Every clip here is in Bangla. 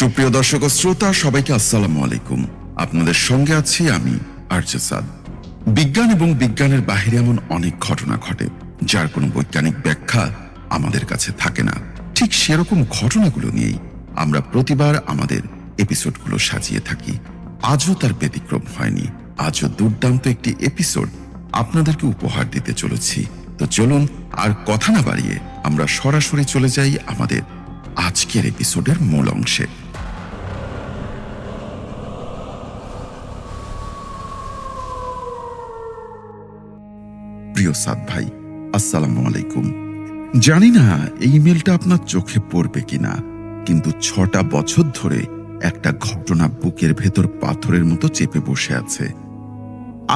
সুপ্রিয় দর্শক ও শ্রোতা সবাইকে আসসালামু আলাইকুম। আপনাদের সঙ্গে আছি আমি আরজে সাদ। বিজ্ঞান এবং বিজ্ঞানের বাহিরে এমন অনেক ঘটনা ঘটে যার কোনো বৈজ্ঞানিক ব্যাখ্যা আমাদের কাছে থাকে না। ঠিক সেরকম ঘটনাগুলো নিয়েই আমরা প্রতিবার আমাদের এপিসোডগুলো সাজিয়ে থাকি। আজও তার ব্যতিক্রম হয়নি। আজও দুর্দান্ত একটি এপিসোড আপনাদেরকে উপহার দিতে চলেছি। তো চলুন আর কথা না বাড়িয়ে আমরা সরাসরি চলে যাই আমাদের আজকের এপিসোডের মূল অংশে। প্রিয় সাদ ভাই, আসসালামু আলাইকুম। জানি না এই ইমেলটা আপনার চোখে পড়বে কিনা, কিন্তু 6টা বছর ধরে একটা ঘটনা বুকের ভেতর পাথরের মতো চেপে বসে আছে।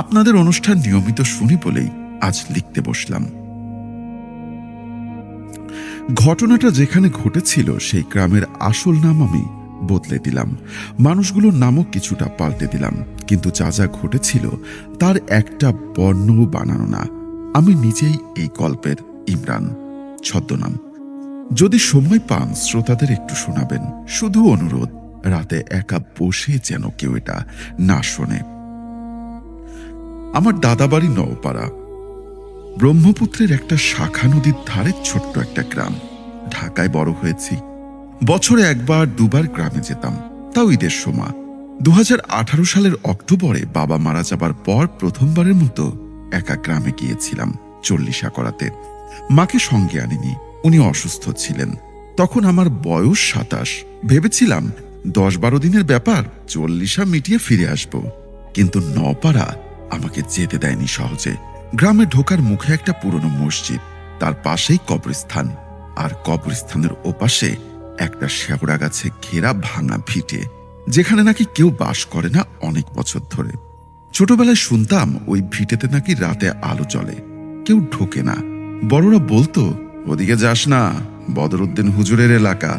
আপনাদের অনুষ্ঠান নিয়মিত শুনি বলেই আজ লিখতে বসলাম। ঘটনাটা যেখানে ঘটেছিল সেই গ্রামের আসল নাম আমি বদলে দিলাম, মানুষগুলোর নামও কিছুটা পাল্টে দিলাম, কিন্তু যা যা ঘটেছিল তার একটা বর্ণও বানানো না। আমি নিজেই এই গল্পের ইমরান, ছদ্মনাম। যদি সময় পান শ্রোতাদের একটু শোনাবেন, শুধু অনুরোধ, রাতে একা বসে যেন কেউ এটা না শোনে। আমার দাদাবাড়ি নওপাড়া, ব্রহ্মপুত্রের একটা শাখা নদীর ধারে ছোট্ট একটা গ্রাম। ঢাকায় বড় হয়েছি, বছরে একবার দুবার গ্রামে যেতাম, তাও ঈদের সময়। 2018 সালের অক্টোবরে বাবা মারা যাবার পর প্রথমবারের মতো একা গ্রামে গিয়েছিলাম চল্লিশা করাতে। মাকে সঙ্গে আনিনি, উনি অসুস্থ ছিলেন। তখন আমার বয়স 27। ভেবেছিলাম 10-12 দিনের ব্যাপার, চল্লিশা মিটিয়ে ফিরে আসব। কিন্তু নওপাড়া আমাকে যেতে দেয়নি সহজে। গ্রামে ঢোকার মুখে একটা পুরনো মসজিদ, তার পাশেই কবরস্থান, আর কবরস্থানের ওপাশে একটা শেওড়া গাছে ঘেরা ভাঙা ভিটে, যেখানে নাকি কেউ বাস করে না অনেক বছর ধরে। ছোটবেলায় শুনতাম ওই ভিটেতে নাকি রাতে আলো জ্বলে, কেউ ঢোকে না। বড়রা বলতো, ওদিকে যাস না, বদরউদ্দিন হুজুরের এলাকা।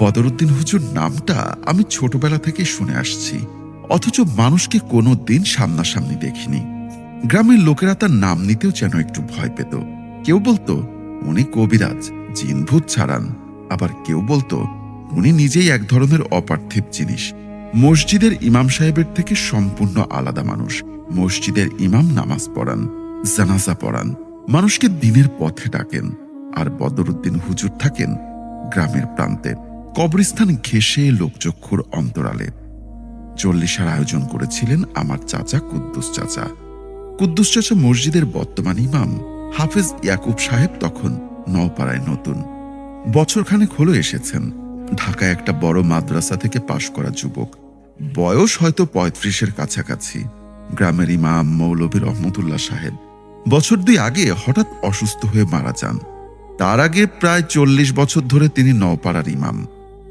বদরউদ্দিন হুজুর নামটা আমি ছোটবেলা থেকে শুনে আসছি, অথচ মানুষকে কোনো দিন সামনাসামনি দেখিনি। গ্রামের লোকেরা তার নাম নিতেও যেন একটু ভয় পেত। কেউ বলতো উনি কবিরাজ, জিনভূত ছাড়ান, আবার কেউ বলতো উনি নিজেই এক ধরনের অপার্থিব জিনিস। মসজিদের ইমাম সাহেবের থেকে সম্পূর্ণ আলাদা মানুষ। মসজিদের ইমাম নামাজ পড়ান, জানাজা পড়ান, মানুষকে দিনের পথে ডাকেন, আর বদরউদ্দিন হুজুর থাকেন গ্রামের প্রান্তে, কবরস্থান ঘেঁষে লোকচক্ষুর অন্তরালে। চল্লিশার আয়োজন করেছিলেন আমার চাচা কুদ্দুস চাচা। কুদ্দুস চাচা মসজিদের বর্তমান ইমাম। হাফেজ ইয়াকুব সাহেব তখন নওপাড়ায় নতুন, বছরখানেক হলো এসেছেন। ঢাকায় একটা বড় মাদ্রাসা থেকে পাশ করা যুবক, বয়স হয়তো 35-এর কাছাকাছি। গ্রামের ইমাম মৌলভী রহমতুল্লাহ সাহেব বছর 2 আগে হঠাৎ অসুস্থ হয়ে মারা যান। তার আগে প্রায় 40 বছর ধরে তিনি নওপাড়ার ইমাম।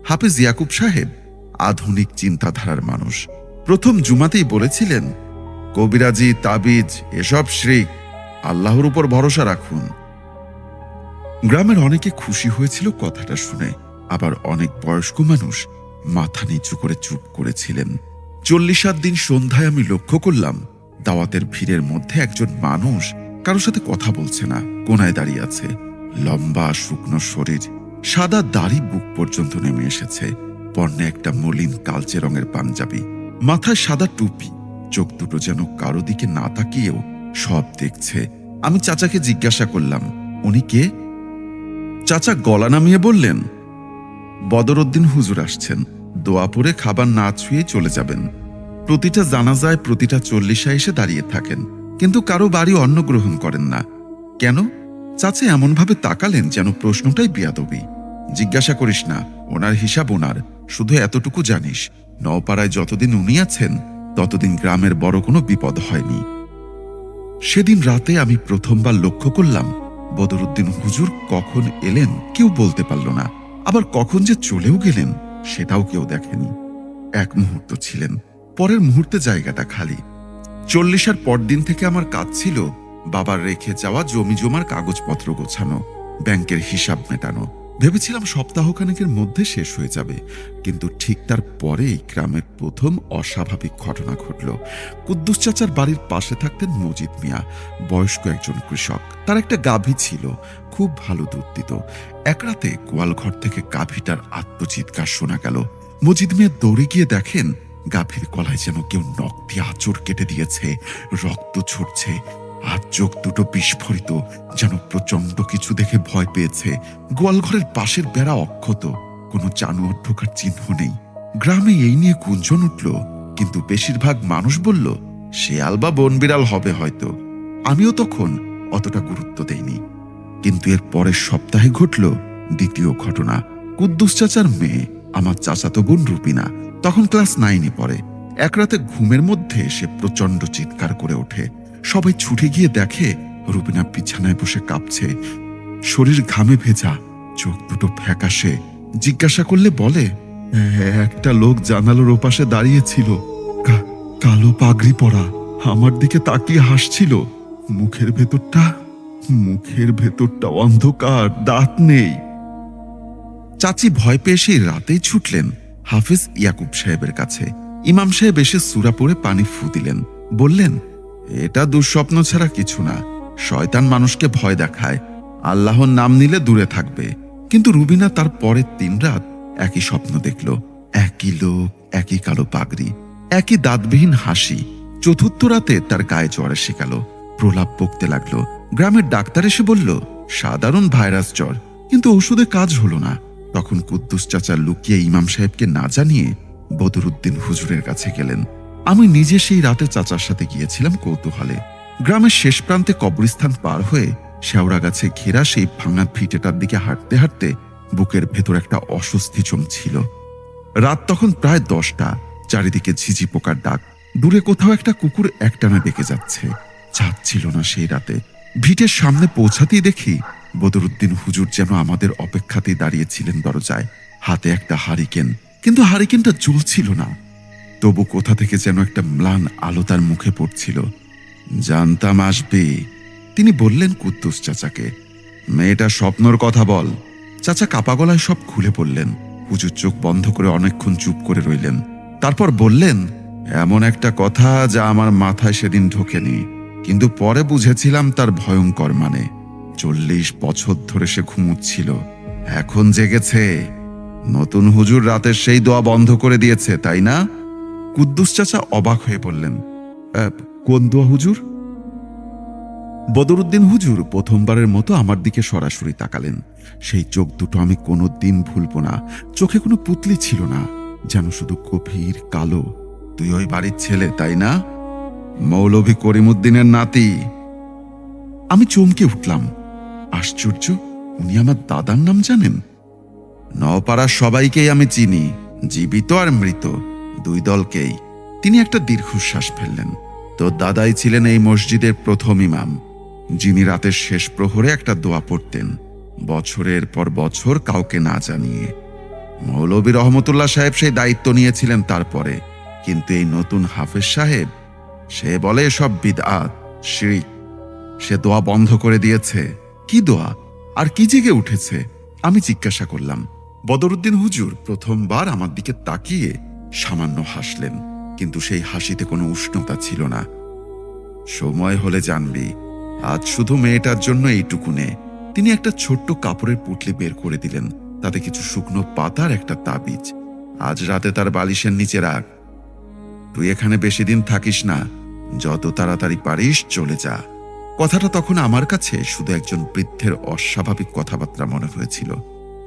হাফেজ ইয়াকুব সাহেব আধুনিক চিন্তাধারার মানুষ। প্রথম জুমাতেই বলেছিলেন, কবিরাজি, তাবিজ এসব শিরক, আল্লাহর উপর ভরসা রাখুন। গ্রামের অনেকে খুশি হয়েছিল কথাটা শুনে, আবার অনেক বয়স্ক মানুষ মাথা নিচু করে চুপ করেছিলেন। 40 দিন সন্ধ্যায় আমি লক্ষ্য করলাম দাওয়াতের ভিড়ের মধ্যে একজন মানুষ কারোর সাথে কথা বলছে না, কোনায় দাঁড়িয়ে আছে। লম্বা শুকনো শরীর, সাদা দাড়ি বুক পর্যন্ত নেমে এসেছে, পরনে একটা মলিন কালচে রঙের পাঞ্জাবি, মাথায় সাদা টুপি, চোখ দুটো যেন কারো দিকে না তাকিয়েও সব দেখছে। আমি চাচাকে জিজ্ঞাসা করলাম, উনি কে? চাচা গলা নামিয়ে বললেন, বদরউদ্দিন হুজুর আসছেন, দোয়া পড়ে খাবার না ছুঁয়ে চলে যাবেন। প্রতিটা জানাজায়, প্রতিটা চল্লিশায় এসে দাঁড়িয়ে থাকেন, কিন্তু কারো বাড়ি অন্ন গ্রহণ করেন না। কেন? চাচা এমনভাবে তাকালেন যেন প্রশ্নটাই বেয়াদবি। জিজ্ঞাসা করিস না, ওনার হিসাব ওনার। শুধু এতটুকু জানিস, নওপাড়ায় যতদিন উনি আছেন ততদিন গ্রামের বড় কোনো বিপদ হয়নি। সেদিন রাতে আমি প্রথমবার লক্ষ্য করলাম বদরউদ্দিন হুজুর কখন এলেন কেউ বলতে পারল না, আবার কখন যে চলেও গেলেন সেটাও কেউ দেখেনি। এক মুহূর্ত ছিলেন, পরের মুহূর্তে জায়গাটা খালি। 40-আর পরদিন থেকে আমার কাজ ছিল বাবার রেখে যাওয়া জমি জমার কাগজপত্র গোছানো, ব্যাংকের হিসাব মেটানো। ভেবেছিলাম সপ্তাহখানেকের মধ্যে শেষ হয়ে যাবে, কিন্তু ঠিক তার পরেই গ্রামের প্রথম অস্বাভাবিক ঘটনা ঘটল। কুদ্দুস চাচার বাড়ির পাশে থাকতেন মজিদ মিয়া, বয়স্ক একজন কৃষক। তার একটা গাভী ছিল, খুব ভালো দুধ দিত। এক রাতে গোয়াল ঘর থেকে গাভীটার আত্মচিৎকার শোনা গেল। মজিদ মিয়া দৌড়ে গিয়ে দেখেন গাভীর গলায় যেন কেউ নখ দিয়ে আঁচড় কেটে দিয়েছে, রক্ত ঝরছে, আর চোখ দুটো বিস্ফোরিত, যেন প্রচন্ড কিছু দেখে ভয় পেয়েছে। গোয়ালঘরের পাশের বেড়া অক্ষত, কোনো জানোয়ার ঢোকার চিহ্ন নেই। গ্রামে এই নিয়ে গুঞ্জন উঠল, কিন্তু বেশিরভাগ মানুষ বলল শেয়াল বা বনবিড়াল হবে হয়তো। আমিও তখন অতটা গুরুত্ব দেইনি। কিন্তু এর পরের সপ্তাহে ঘটল দ্বিতীয় ঘটনা। কুদ্দুস চাচার মেয়ে, আমার চাচাতো বোন রুবিনা, তখন ক্লাস 9-এ পড়ে। এক রাতে ঘুমের মধ্যে সে প্রচন্ড চিৎকার করে ওঠে। সবাই ছুটে গিয়ে দেখে রুবিনা বিছানায় বসে কাঁপছে, শরীর ঘামে ভেজা, চোখ দুটো ফ্যাকাশে। জিজ্ঞাসা করলে বলে, একটা লোক জানালার ওপাশে দাঁড়িয়েছিল, কালো পাগড়ি পরা, আমার দিকে তাকিয়ে হাসছিল। মুখের ভেতরটা অন্ধকার, দাঁত নেই। চাচি ভয় পেয়ে সেই রাতেই ছুটলেন হাফেজ ইয়াকুব সাহেবের কাছে। ইমাম সাহেব এসে সূরা পড়ে পানি ফু দিলেন, বললেন, এটা দুঃস্বপ্ন ছাড়া কিছু না, শয়তান মানুষকে ভয় দেখায়, আল্লাহর নাম নিলে দূরে থাকবে। কিন্তু রুবিনা তার পরের 3 রাত একই স্বপ্ন দেখল, একই লোক, একই কালো পাগড়ি, একই দাঁতবিহীন হাসি। চতুর্থ রাতে তার গায়ে জ্বর এসে গেল, প্রলাপ বকতে লাগলো। গ্রামের ডাক্তার এসে বলল সাধারণ ভাইরাস জ্বর, কিন্তু ওষুধে কাজ হলো না। তখন কুদ্দুস চাচা লুকিয়ে ইমাম সাহেবকে না জানিয়ে বদরুদ্দিন হুজুরের কাছে গেলেন। আমি নিজে সেই রাতে চাচার সাথে গিয়েছিলাম কৌতূহলে। গ্রামের শেষ প্রান্তে কবরস্থান পার হয়ে শেওড়া গাছে ঘেরা সেই ভাঙা ভিটেটার দিকে হাঁটতে হাঁটতে বুকের ভেতর একটা অস্বস্তি জমছিল। রাত তখন প্রায় 10টা, চারিদিকে ঝিঝি পোকার ডাক। দূরে কোথাও একটা কুকুর একটানা ডেকে যাচ্ছে। চাঁদ ছিল না সেই রাতে। ভিটের সামনে পৌঁছাতেই দেখি বদরুদ্দিন হুজুর যেন আমাদের অপেক্ষাতেই দাঁড়িয়েছিলেন দরজায়, হাতে একটা হারিকেন, কিন্তু হারিকেনটা জ্বলছিল না। তবু কোথা থেকে যেন একটা ম্লান আলো তার মুখে পড়ছিল। জানতাম আসবে, তিনি বললেন কুদ্দুস চাচাকে, মেয়েটা স্বপ্নর কথা বল। চাচা কাপা গলায় সব খুলে বললেন। হুজুর চোখ বন্ধ করে অনেকক্ষণ চুপ করে রইলেন, তারপর বললেন, এমন একটা কথা যা আমার মাথায় সেদিন ঢোকেনি, কিন্তু পরে বুঝেছিলাম তার ভয়ঙ্কর মানে। 40 বছর ধরে সে ঘুমুচ্ছিল, এখন জেগেছে। নতুন হুজুর রাতের সেই দোয়া বন্ধ করে দিয়েছে, তাই না? কুদ্দুস চাচা অবাক হয়ে বললেন, কোন দোয়া হুজুর? বদরুদ্দিন হুজুর প্রথমবারের মতো আমার দিকে সরাসরি তাকালেন। সেই চোখ দুটো আমি কোনো দিন ভুলব না। চোখে কোনো পুতলি ছিল না, যেন শুধু গভীর কালো। তুই ওই বাড়ির ছেলে, তাই না? মৌলভী করিমউদ্দিনের নাতি। আমি চমকে উঠলাম। আশ্চর্য, উনি আমার দাদার নাম জানেন? নওপাড়ার সবাইকেই আমি চিনি, জীবিত আর মৃত, 2 দলকেই। তিনি একটা দীর্ঘশ্বাস ফেললেন। তোর দাদাই ছিলেন এই মসজিদের প্রথম ইমাম, যিনি রাতের শেষ প্রহরে একটা দোয়া পড়তেন, বছরের পর বছর কাউকে না জানিয়ে। মৌলভী রহমতুল্লাহ সাহেব সেই দায়িত্ব নিয়েছিলেন তারপরে। কিন্তু এই নতুন হাফেজ সাহেব, সে বলে সব বিদআত, শিরক। সে দোয়া বন্ধ করে দিয়েছে। কি দোয়া আর কি জেগে উঠেছে? আমি জিজ্ঞাসা করলাম। বদরুদ্দিন হুজুর প্রথমবার আমার দিকে তাকিয়ে সামান্য হাসলেন, কিন্তু সেই হাসিতে কোনো উষ্ণতা ছিল না। সময় হলে জানবি, আজ শুধু মেয়েটার জন্য এইটুকু নে। তিনি একটা ছোট্ট কাপড়ের পুটলি বের করে দিলেন, তাতে কিছু শুকনো পাতার একটা তাবিজ। আজ রাতে তার বালিশের নিচে রাখ। তুই এখানে বেশি দিন থাকিস না, যত তাড়াতাড়ি পারিস চলে যা। কথাটা তখন আমার কাছে শুধু একজন বৃদ্ধের অস্বাভাবিক কথাবার্তা মনে হয়েছিল।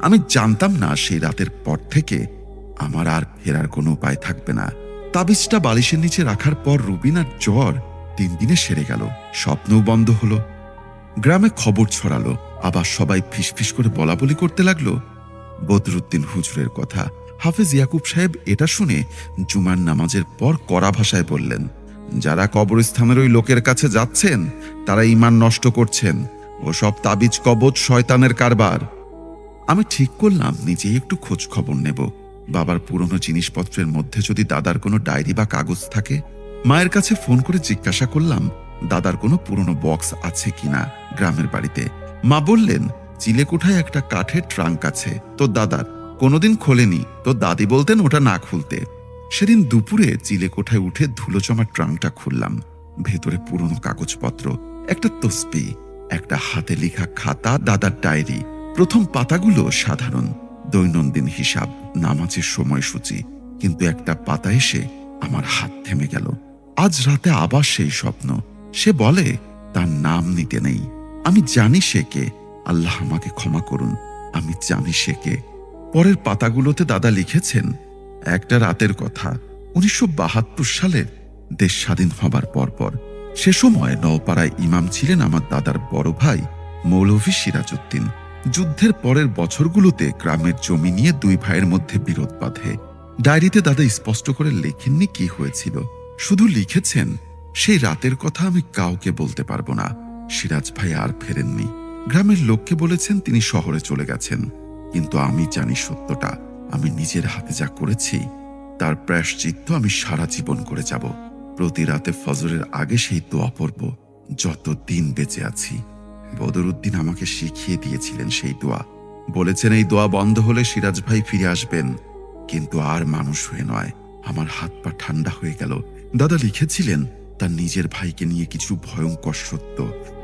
আমি জানতাম না সেই রাতের পর থেকে আমার আর ফেরার কোনো উপায় থাকবে না। তাবিজটা বালিশের নিচে রাখার পর রুবিনার জ্বর 3 দিনে সেরে গেল, স্বপ্নও বন্ধ হলো। গ্রামে খবর ছড়ালো, আবার সবাই ফিসফিস করে বলাবলি করতে লাগলো বদরুদ্দিন হুজুরের কথা। হাফেজ ইয়াকুব সাহেব এটা শুনে জুমার নামাজের পর কড়া ভাষায় বললেন, যারা কবরস্থানের ওই লোকের কাছে যাচ্ছেন তারা ঈমান নষ্ট করছেন। ও সব তাবিজ কবজ শয়তানের কারবার। আমি ঠিক করলাম নিজেই একটু খোঁজ খবর নেব। বাবার পুরনো জিনিসপত্রের মধ্যে যদি দাদার কোনো ডায়েরি বা কাগজ থাকে। মায়ের কাছে ফোন করে জিজ্ঞাসা করলাম দাদার কোনো পুরনো বক্স আছে কিনা গ্রামের বাড়িতে। মা বললেন, চিলেকোঠায় একটা কাঠের ট্রাঙ্ক আছে তোর দাদার, কোনোদিন খোলেনি। তো দাদি বলতেন ওটা না খুলতে। সেদিন দুপুরে চিলেকোঠায় উঠে ধুলো জমা ট্রাঙ্কটা খুললাম। ভেতরে পুরনো কাগজপত্র, একটা তসবিহ, একটা হাতে লেখা খাতা, দাদার ডায়েরি। প্রথম পাতাগুলো সাধারণ দৈনন্দিন হিসাব। নামাজের সময়সূচি, কিন্তু একটা পাতা এসে আমার হাত থেমে গেল। আজ রাতে আবার সেই স্বপ্ন। সে বলে তার নাম নিতে নেই। আমি জানি সে কে। আল্লাহ আমাকে ক্ষমা করুন, আমি জানি সে কে। পরের পাতাগুলোতে দাদা লিখেছেন, একটা রাতের কথা, 1972 সালের দেশ স্বাধীন হবার পরপর। সে সময় নওপাড়ায় ইমাম ছিলেন আমার দাদার বড় ভাই মৌলভী সিরাজউদ্দিন। যুদ্ধের পরের বছরগুলোতে গ্রামের জমি নিয়ে দুই ভাইয়ের মধ্যে বিরোধ বাধে। ডায়েরিতে দাদা স্পষ্ট করে লেখেননি কি হয়েছিল, শুধু লিখেছেন, সেই রাতের কথা আমি কাউকে বলতে পারবো না। সিরাজ ভাই আর ফেরেননি। গ্রামের লোককে বলেছেন তিনি শহরে চলে গেছেন, কিন্তু আমি জানি সত্যটা। আমি নিজের হাতে যা করেছি তার প্রায়শ্চিত্ত আমি সারা জীবন করে যাব। প্রতি রাতে ফজরের আগে সেই দোয়া পড়ব, যত দিন বেঁচে আছি। বদরুদ্দিন আমাকে শিখিয়ে দিয়েছিলেন সেই দোয়া। বলেছেন এই দোয়া বন্ধ হলে সিরাজ ভাই ফিরে আসবেন, কিন্তু আর মানুষ হয়ে নয়। আমার হাত পা ঠান্ডা হয়ে গেল। দাদা লিখেছিলেন তার নিজের ভাইকে নিয়ে কিছু ভয়ঙ্কর সত্য,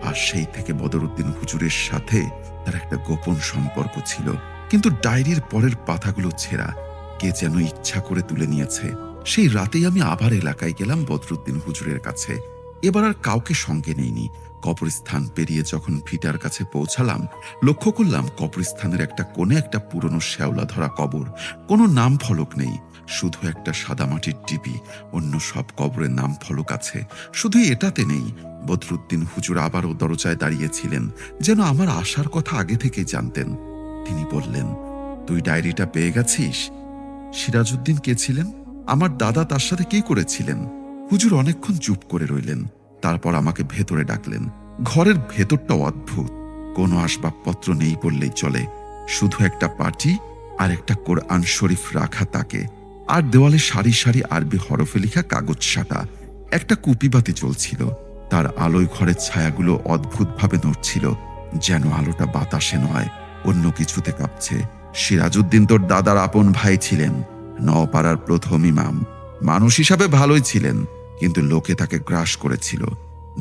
আর সেই থেকে বদরুদ্দিন হুজুরের সাথে তার একটা গোপন সম্পর্ক ছিল। কিন্তু ডায়েরির পরের পাতাগুলো ছেঁড়া, কে যেন ইচ্ছা করে তুলে নিয়েছে। সেই রাতেই আমি আবার এলাকায় গেলাম বদরুদ্দিন হুজুরের কাছে। এবার আর কাউকে সঙ্গে নেইনি। কবরস্থান পেরিয়ে যখন ভিটার কাছে পৌঁছালাম, লক্ষ্য করলাম কবরস্থানের একটা কোণে একটা পুরনো শ্যাওলা ধরা কবর। কোনো নাম ফলক নেই, শুধু একটা সাদামাটির ডিবি। অন্য সব কবরের নাম ফলক আছে, শুধু এটাতে নেই। বদরুদ্দিন হুজুর আবারও দরজায় দাঁড়িয়েছিলেন, যেন আমার আসার কথা আগে থেকেই জানতেন। তিনি বললেন, তুই ডায়েরিটা পেয়ে গেছিস? সিরাজউদ্দিন কে ছিলেন? আমার দাদা তার সাথে কি করেছিলেন? হুজুর অনেকক্ষণ চুপ করে রইলেন, তারপর আমাকে ভেতরে ডাকলেন। ঘরের ভেতরটা অদ্ভুত। কোনো আসবাবপত্র নেই বললেই চলে, শুধু একটা পাটি আর একটা কোরআন শরীফ রাখা তাকে, আর দেওয়ালে সারি সারি আরবি হরফে লেখা কাগজ সাটা। একটা কুপিবাতি জ্বলছিল, তার আলোয় ঘরের ছায়াগুলো অদ্ভুতভাবে নড়ছিল, যেন আলোটা বাতাসে নয়, অন্য কিছুতে কাঁপছে। সিরাজউদ্দিন তোর দাদার আপন ভাই ছিলেন, নওপাড়ার প্রথম ইমাম। মানুষ হিসাবে ভালোই ছিলেন, কিন্তু লোকে তাকে গ্রাস করেছিল।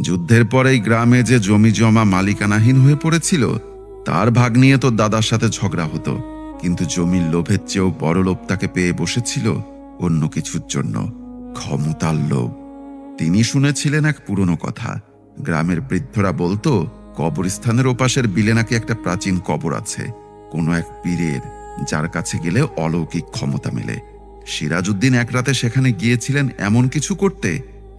যুদ্ধের পরেই গ্রামে যে জমি জমা মালিকানাহীন হয়ে পড়েছিল, তার ভাগ নিয়ে তোর দাদার সাথে ঝগড়া হতো। কিন্তু জমির লোভের চেয়েও বড় লোভ তাকে পেয়ে বসেছিল অন্য কিছুর জন্য, ক্ষমতার লোভ। তিনি শুনেছিলেন এক পুরনো কথা। গ্রামের বৃদ্ধরা বলতো কবরস্থানের ওপাশের বিলে নাকি একটা প্রাচীন কবর আছে, কোনো এক পীরের, যার কাছে গেলে অলৌকিক ক্ষমতা মেলে। সিরাজউদ্দিন এক রাতে সেখানে গিয়েছিলেন এমন কিছু করতে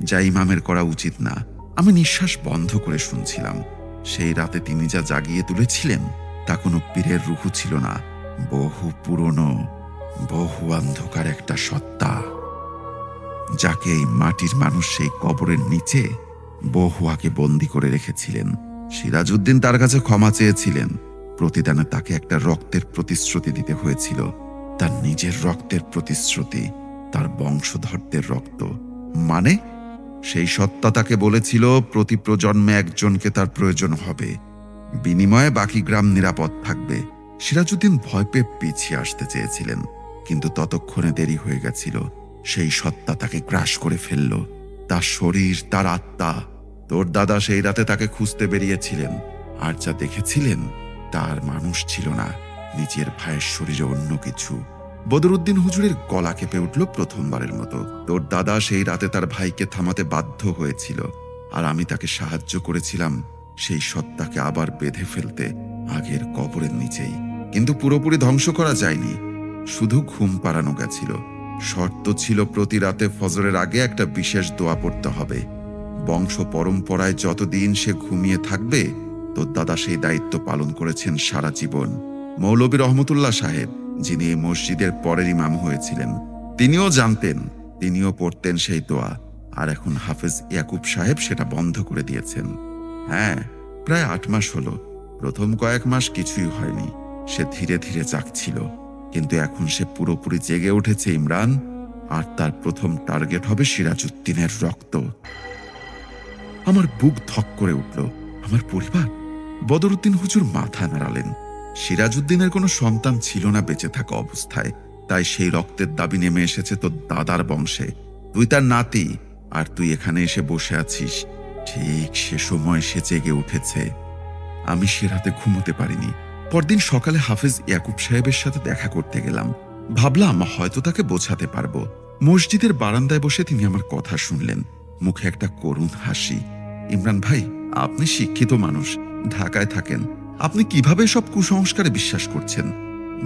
যা ইমামের করা উচিত না। আমি নিঃশ্বাস বন্ধ করে শুনছিলাম। সেই রাতে তিনি যা জাগিয়ে তুলেছিলেন তা কোনো পীরের রুহু ছিল না, বহু পুরনো, বহু অন্ধকার একটা সত্তা, যাকে এই মাটির মানুষ সেই কবরের নিচে বহু আগে বন্দি করে রেখেছিলেন। সিরাজউদ্দিন তার কাছে ক্ষমা চেয়েছিলেন। প্রতিদানে তাকে একটা রক্তের প্রতিশ্রুতি দিতে হয়েছিল, তার নিজের রক্তের প্রতিশ্রুতি, তার বংশধরদের রক্ত। মানে সেই সত্তা তাকে বলেছিল প্রতি প্রজন্মে একজনকে তার প্রয়োজন হবে, বিনিময়ে বাকি গ্রাম নিরাপদ থাকবে। সিরাজউদ্দিন ভয় পেয়ে পিছিয়ে আসতে চেয়েছিলেন, কিন্তু ততক্ষণে দেরি হয়ে গেছিল। সেই সত্তা তাকে গ্রাস করে ফেলল, তার শরীর, তার আত্মা। তোর দাদা সেই রাতে তাকে খুঁজতে বেরিয়েছিলেন, আর যা দেখেছিলেন তার মানুষ ছিল না, নিজের ভাইয়ের শরীরে অন্য কিছু। বদরুদ্দিন হুজুরের গলা কেঁপে উঠল প্রথমবারের মতো। তোর দাদা সেই রাতে তার ভাইকে থামাতে বাধ্য হয়েছিল, আর আমি তাকে সাহায্য করেছিলাম সেই সত্তাকে আবার বেঁধে ফেলতে আগের কবরের নিচেই। কিন্তু পুরোপুরি ধ্বংস করা যায়নি, শুধু ঘুম পাড়ানো গেছিল। শর্ত ছিল প্রতি রাতে ফজরের আগে একটা বিশেষ দোয়া পড়তে হবে। বংশ পরম্পরায় যতদিন সে ঘুমিয়ে থাকবে, তোর দাদা সেই দায়িত্ব পালন করেছেন সারা জীবন। মৌলভী রহমতুল্লাহ সাহেব, যিনি এই মসজিদের পরের ইমাম হয়েছিলেন, তিনিও জানতেন, তিনিও পড়তেন সেই দোয়া। আর এখন হাফেজ ইয়াকুব সাহেব সেটা বন্ধ করে দিয়েছেন। হ্যাঁ, প্রায় 8 মাস হলো। প্রথম কয়েক মাস কিছুই হয়নি, সে ধীরে ধীরে জাগছিল, কিন্তু এখন সে পুরোপুরি জেগে উঠেছে ইমরান, আর তার প্রথম টার্গেট হবে সিরাজউদ্দিনের রক্ত। আমার বুক ধক করে উঠল। আমার পরিবার? বদরুদ্দিন হুজুর মাথা নাড়ালেন। সিরাজউদ্দিনের কোনো সন্তান ছিল না বেঁচে থাকা অবস্থায়, তাই সেই রক্তের দাবি নেমে এসেছে তোর দাদার বংশে। তুই তার নাতি, আর তুই এখানে এসে বসে আছিস। ঠিক সে সময় সে জেগে উঠেছে। আমি সে রাতে ঘুমোতে পারিনি। পরদিন সকালে হাফেজ ইয়াকুব সাহেবের সাথে দেখা করতে গেলাম। ভাবলাম হয়তো তাকে বোঝাতে পারবো। মসজিদের বারান্দায় বসে তিনি আমার কথা শুনলেন, মুখে একটা করুণ হাসি। ইমরান ভাই, আপনি শিক্ষিত মানুষ, ঢাকায় থাকেন, আপনি কিভাবে সব কুসংস্কারে বিশ্বাস করছেন?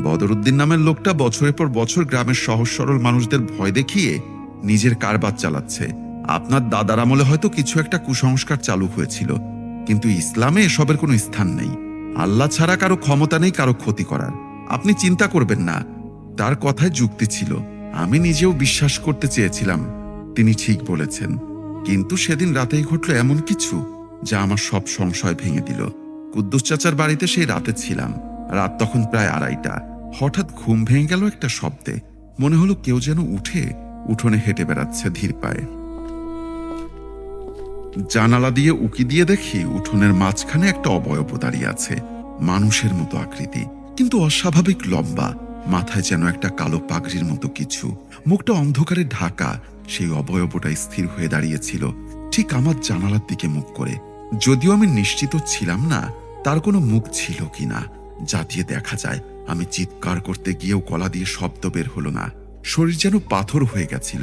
বদরুদ্দিন নামের লোকটা বছরের পর বছর গ্রামের সহজ সরল মানুষদের ভয় দেখিয়ে নিজের কারবার চালাচ্ছে। আপনার দাদার আমলে হয়তো কিছু একটা কুসংস্কার চালু হয়েছিল, কিন্তু ইসলামে এসবের কোনো স্থান নেই। আল্লাহ ছাড়া কারো ক্ষমতা নেই কারো ক্ষতি করার। আপনি চিন্তা করবেন না। তার কথায় যুক্তি ছিল। আমি নিজেও বিশ্বাস করতে চেয়েছিলাম তিনি ঠিক বলেছেন, কিন্তু সেদিন রাতেই ঘটল এমন কিছু যা আমার সব সংশয় ভেঙে দিল। কুদ্দুস চাচার বাড়িতে সেই রাতে ছিলাম। রাত তখন প্রায় 2:30। হঠাৎ ঘুম ভেঙে গেল একটা শব্দে। মনে হলো কেউ যেন উঠে উঠোনে হেঁটে বেড়াচ্ছে ধীর পায়ে। জানালা দিয়ে উকি দিয়ে দেখি উঠোনের মাঝখানে একটা অবয়ব দাঁড়িয়ে আছে, মানুষের মতো আকৃতি, কিন্তু অস্বাভাবিক লম্বা, মাথায় যেন একটা কালো পাগড়ির মতো কিছু, মুখটা অন্ধকারে ঢাকা। সেই অবয়বটা স্থির হয়ে দাঁড়িয়েছিল ঠিক আমার জানালার দিকে মুখ করে। যদিও আমি নিশ্চিত ছিলাম না তার কোনো মুখ ছিল কিনা, যা দিয়ে দেখা যায়। আমি চিৎকার করতে গিয়েও গলা দিয়ে শব্দ বের হলো না। শরীর যেন পাথর হয়ে গেছিল।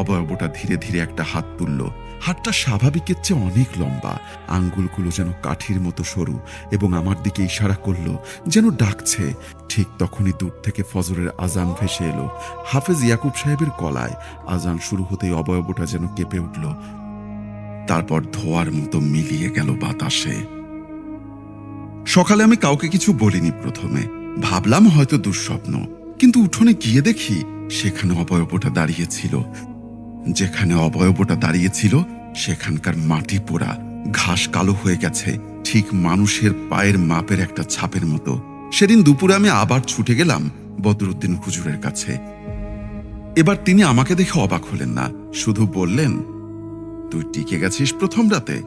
অবয়বটা ধীরে ধীরে একটা হাত তুলল। হাতটা স্বাভাবিকের চেয়ে অনেক লম্বা, আঙ্গুলগুলো যেন কাঠির মতো সরু, এবং আমার দিকে ইশারা করলো যেন ডাকছে। ঠিক তখনই দূর থেকে ফজরের আজান ভেসে এলো। হাফেজ ইয়াকুব সাহেবের গলায়। আজান শুরু হতেই অবয়বটা যেন কেঁপে উঠল, তারপর ধোয়ার মতো মিলিয়ে গেল বাতাসে। সকালে আমি কাউকে কিছু বলিনি। প্রথমে ভাবলাম হয়তো দুঃস্বপ্ন, কিন্তু উঠোনে গিয়ে দেখি সেখানে অবয়বটা দাঁড়িয়েছিল। যেখানে অবয়বটা দাঁড়িয়েছিল সেখানকার মাটি পোড়া, ঘাস কালো হয়ে গেছে, ঠিক মানুষের পায়ের মাপের একটা ছাপের মতো। সেদিন দুপুরে আমি আবার ছুটে গেলাম বদরুদ্দিন হুজুরের কাছে। এবার তিনি আমাকে দেখে অবাক হলেন না, শুধু বললেন, তুই টিকে গেছিস প্রথম রাতে?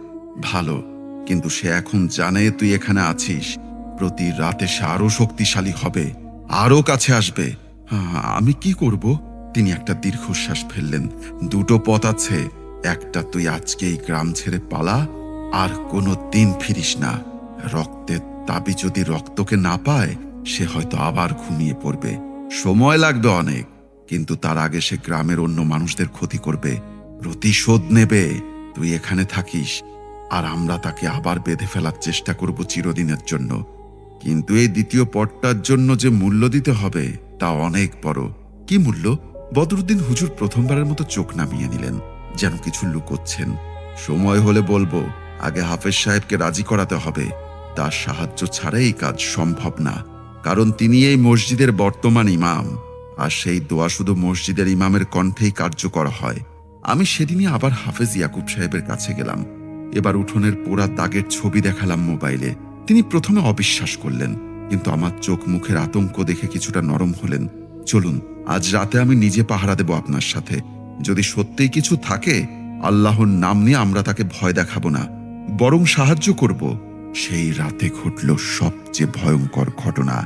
ভালো, কিন্তু সে এখন জানে তুই এখানে আছিস। প্রতি রাতে সে আরো শক্তিশালী হবে, আরো কাছে আসবে। আমি কি করব? তিনি একটা দীর্ঘশ্বাস ফেললেন। দুটো পথ আছে, একটা তুই আজকে এই গ্রাম ছেড়ে পালা, আর কোনো দিন ফিরিস না। রক্তের দাবি যদি রক্তকে না পায়, সে হয়তো আবার ঘুমিয়ে পড়বে। সময় লাগবে অনেক, কিন্তু তার আগে সে গ্রামের অন্য মানুষদের ক্ষতি করবে, প্রতিশোধ নেবে। তুই এখানে থাকিস, আর আমরা তাকে আবার বেঁধে ফেলার চেষ্টা করব চিরদিনের জন্য। কিন্তু এই দ্বিতীয় পথটার জন্য যে মূল্য দিতে হবে তা অনেক বড়। কি মূল্য? বদরুদ্দিন হুজুর প্রথমবারের মতো চোখ নামিয়ে নিলেন, যেন কিছু লুকোচ্ছেন। সময় হলে বলবো, আগে হাফেজ সাহেবকে রাজি করাতে হবে। তার সাহায্য ছাড়া এই কাজ সম্ভব না, কারণ তিনি এই মসজিদের বর্তমান ইমাম, আর সেই দোয়া শুধু মসজিদের ইমামের কণ্ঠেই কার্যকর হয়। আমি সেদিনই আবার হাফেজ ইয়াকুব সাহেবের কাছে গেলাম। এবার উঠোনের পোড়া দাগের ছবি দেখালাম মোবাইলে। তিনি প্রথমে অবিশ্বাস করলেন, কিন্তু আমার চোখ মুখের আতঙ্ক দেখে কিছুটা নরম হলেন। চলুন, আজ রাতে আমি নিজে পাহারা দেব আপনার সাথে। যদি সত্যিই কিছু থাকে, আল্লাহর নাম নিয়ে আমরা তাকে ভয় দেখাবো না, বরং সাহায্য করব। সেই রাতে ঘটল সবচেয়ে ভয়ঙ্কর ঘটনা।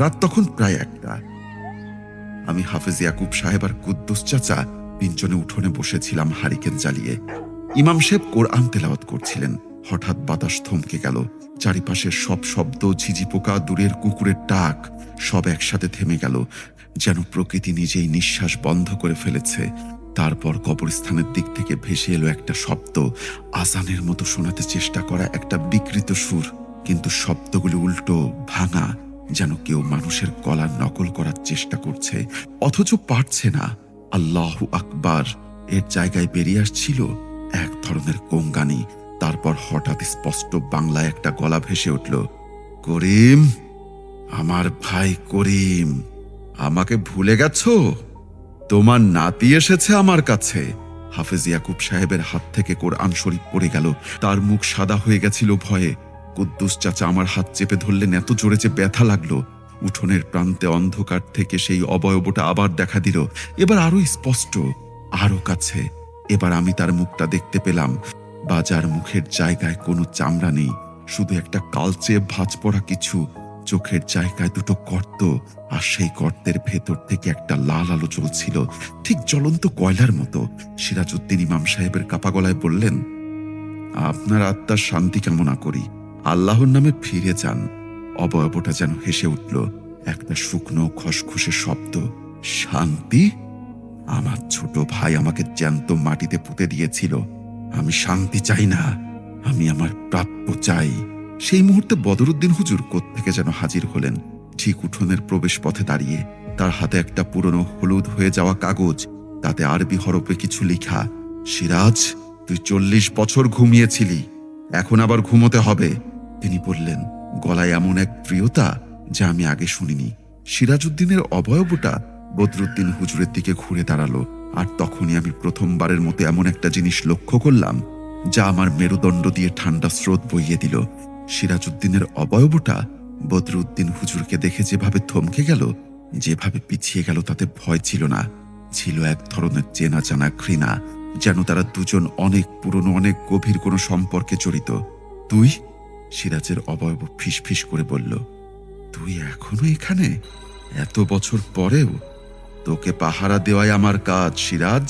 রাত তখন প্রায় 1টা। আমি হাফেজ ইয়াকুব সাহেব আর কুদ্দুস চাচা তিনজনে উঠোনে বসেছিলাম হারিকেন জ্বালিয়ে। ইমাম সাহেব কোরআন তেলাওয়াত করছিলেন। হঠাৎ বাতাস থমকে গেল। চারিপাশের সব শব্দ, ঝিঝি পোকা, দূরের কুকুরের ডাক, সব একসাথে থেমে গেল, যেন প্রকৃতি নিজেই নিঃশ্বাস বন্ধ করে ফেলেছে। তারপর কবরস্থানের দিক থেকে ভেসে এলো একটা শব্দ, আজানের মতো শোনাতে চেষ্টা করা একটা বিকৃত সুর, কিন্তু শব্দগুলো উল্টো, ভাঙা, যেন কেউ মানুষের গলার নকল করার চেষ্টা করছে, অথচ পারছে না। আল্লাহু আকবার এর জায়গায় বেরিয়ে আসছিল এক ধরনের কোঙ্গানি। তারপর হঠাৎ স্পষ্ট বাংলায় একটা গলা ভেসে উঠল, করিম, আমার ভাই করিম, আমাকে ভুলে গেছো? তোমার নাতি এসেছে আমার কাছে। হাফেজ ইয়াকুব সাহেবের হাত থেকে কোরআন শরীফ পড়ে গেল। তার মুখ সাদা হয়ে গেছিল ভয়ে। কুদ্দুস চাচা আমার হাত চেপে ধরলেন এত জোরে যে ব্যথা লাগলো। উঠোনের প্রান্তে অন্ধকার থেকে সেই অবয়বটা আবার দেখা দিল, এবার আরো স্পষ্ট, আরো কাছে। এবার আমি তার মুখটা দেখতে পেলাম। বাজার মুখের জায়গায় কোনো চামড়া নেই, শুধু একটা কালচে ভাঁজ পড়া কিছু। চোখের জায়গায় দুটো গর্ত, আর সেই গর্তের ভেতর থেকে একটা লাল আলো জ্বলছিল, ঠিক জ্বলন্ত কয়লার মতো। সিরাজউদ্দিন ইমাম সাহেবের কাপা গলায় বললেন, আপনার আত্মার শান্তি কামনা করি, আল্লাহর নামে ফিরে যান। অবয়বটা যেন হেসে উঠল, একটা শুকনো খসখসে শব্দ। শান্তি? আমার ছোট ভাই আমাকে জ্যান্ত মাটিতে পুঁতে দিয়েছিল। আমি শান্তি চাই না, আমি আমার প্রাপ্য চাই। সেই মুহূর্তে বদরুদ্দিন হুজুর কোত্থেকে যেন হাজির হলেন, ঠিক উঠোনের প্রবেশ পথে দাঁড়িয়ে। তার হাতে একটা পুরনো হলুদ হয়ে যাওয়া কাগজ, তাতে আরবি হরফে কিছু লেখা। সিরাজ, তুই 40 বছর ঘুমিয়েছিলি, এখন আবার ঘুমোতে হবে। তিনি বললেন, গলায় এমন এক প্রিয়তা যা আমি আগে শুনিনি। সিরাজউদ্দিনের অবয়বটা বদরুদ্দিন হুজুরের দিকে ঘুরে দাঁড়ালো, আর তখনই আমি প্রথমবারের মতো এমন একটা জিনিস লক্ষ্য করলাম যা আমার মেরুদণ্ড দিয়ে ঠান্ডা স্রোত বইয়ে দিল। সিরাজউদ্দিনের অবয়বটা বদরুদ্দিন হুজুরকে দেখে যেভাবে থমকে গেল, যেভাবে পিছিয়ে গেল, তাতে ভয় ছিল না, ছিল এক ধরনের চেনা জানা ঘৃণা, যেন তারা দুজন অনেক পুরনো, অনেক গভীর কোনো সম্পর্কে জড়িত। তুই? সিরাজের অবয়ব ফিসফিস করে বলল, তুই এখনো এখানে, এত বছর পরেও? তোকে পাহারা দেওয়াই আমার কাজ সিরাজ,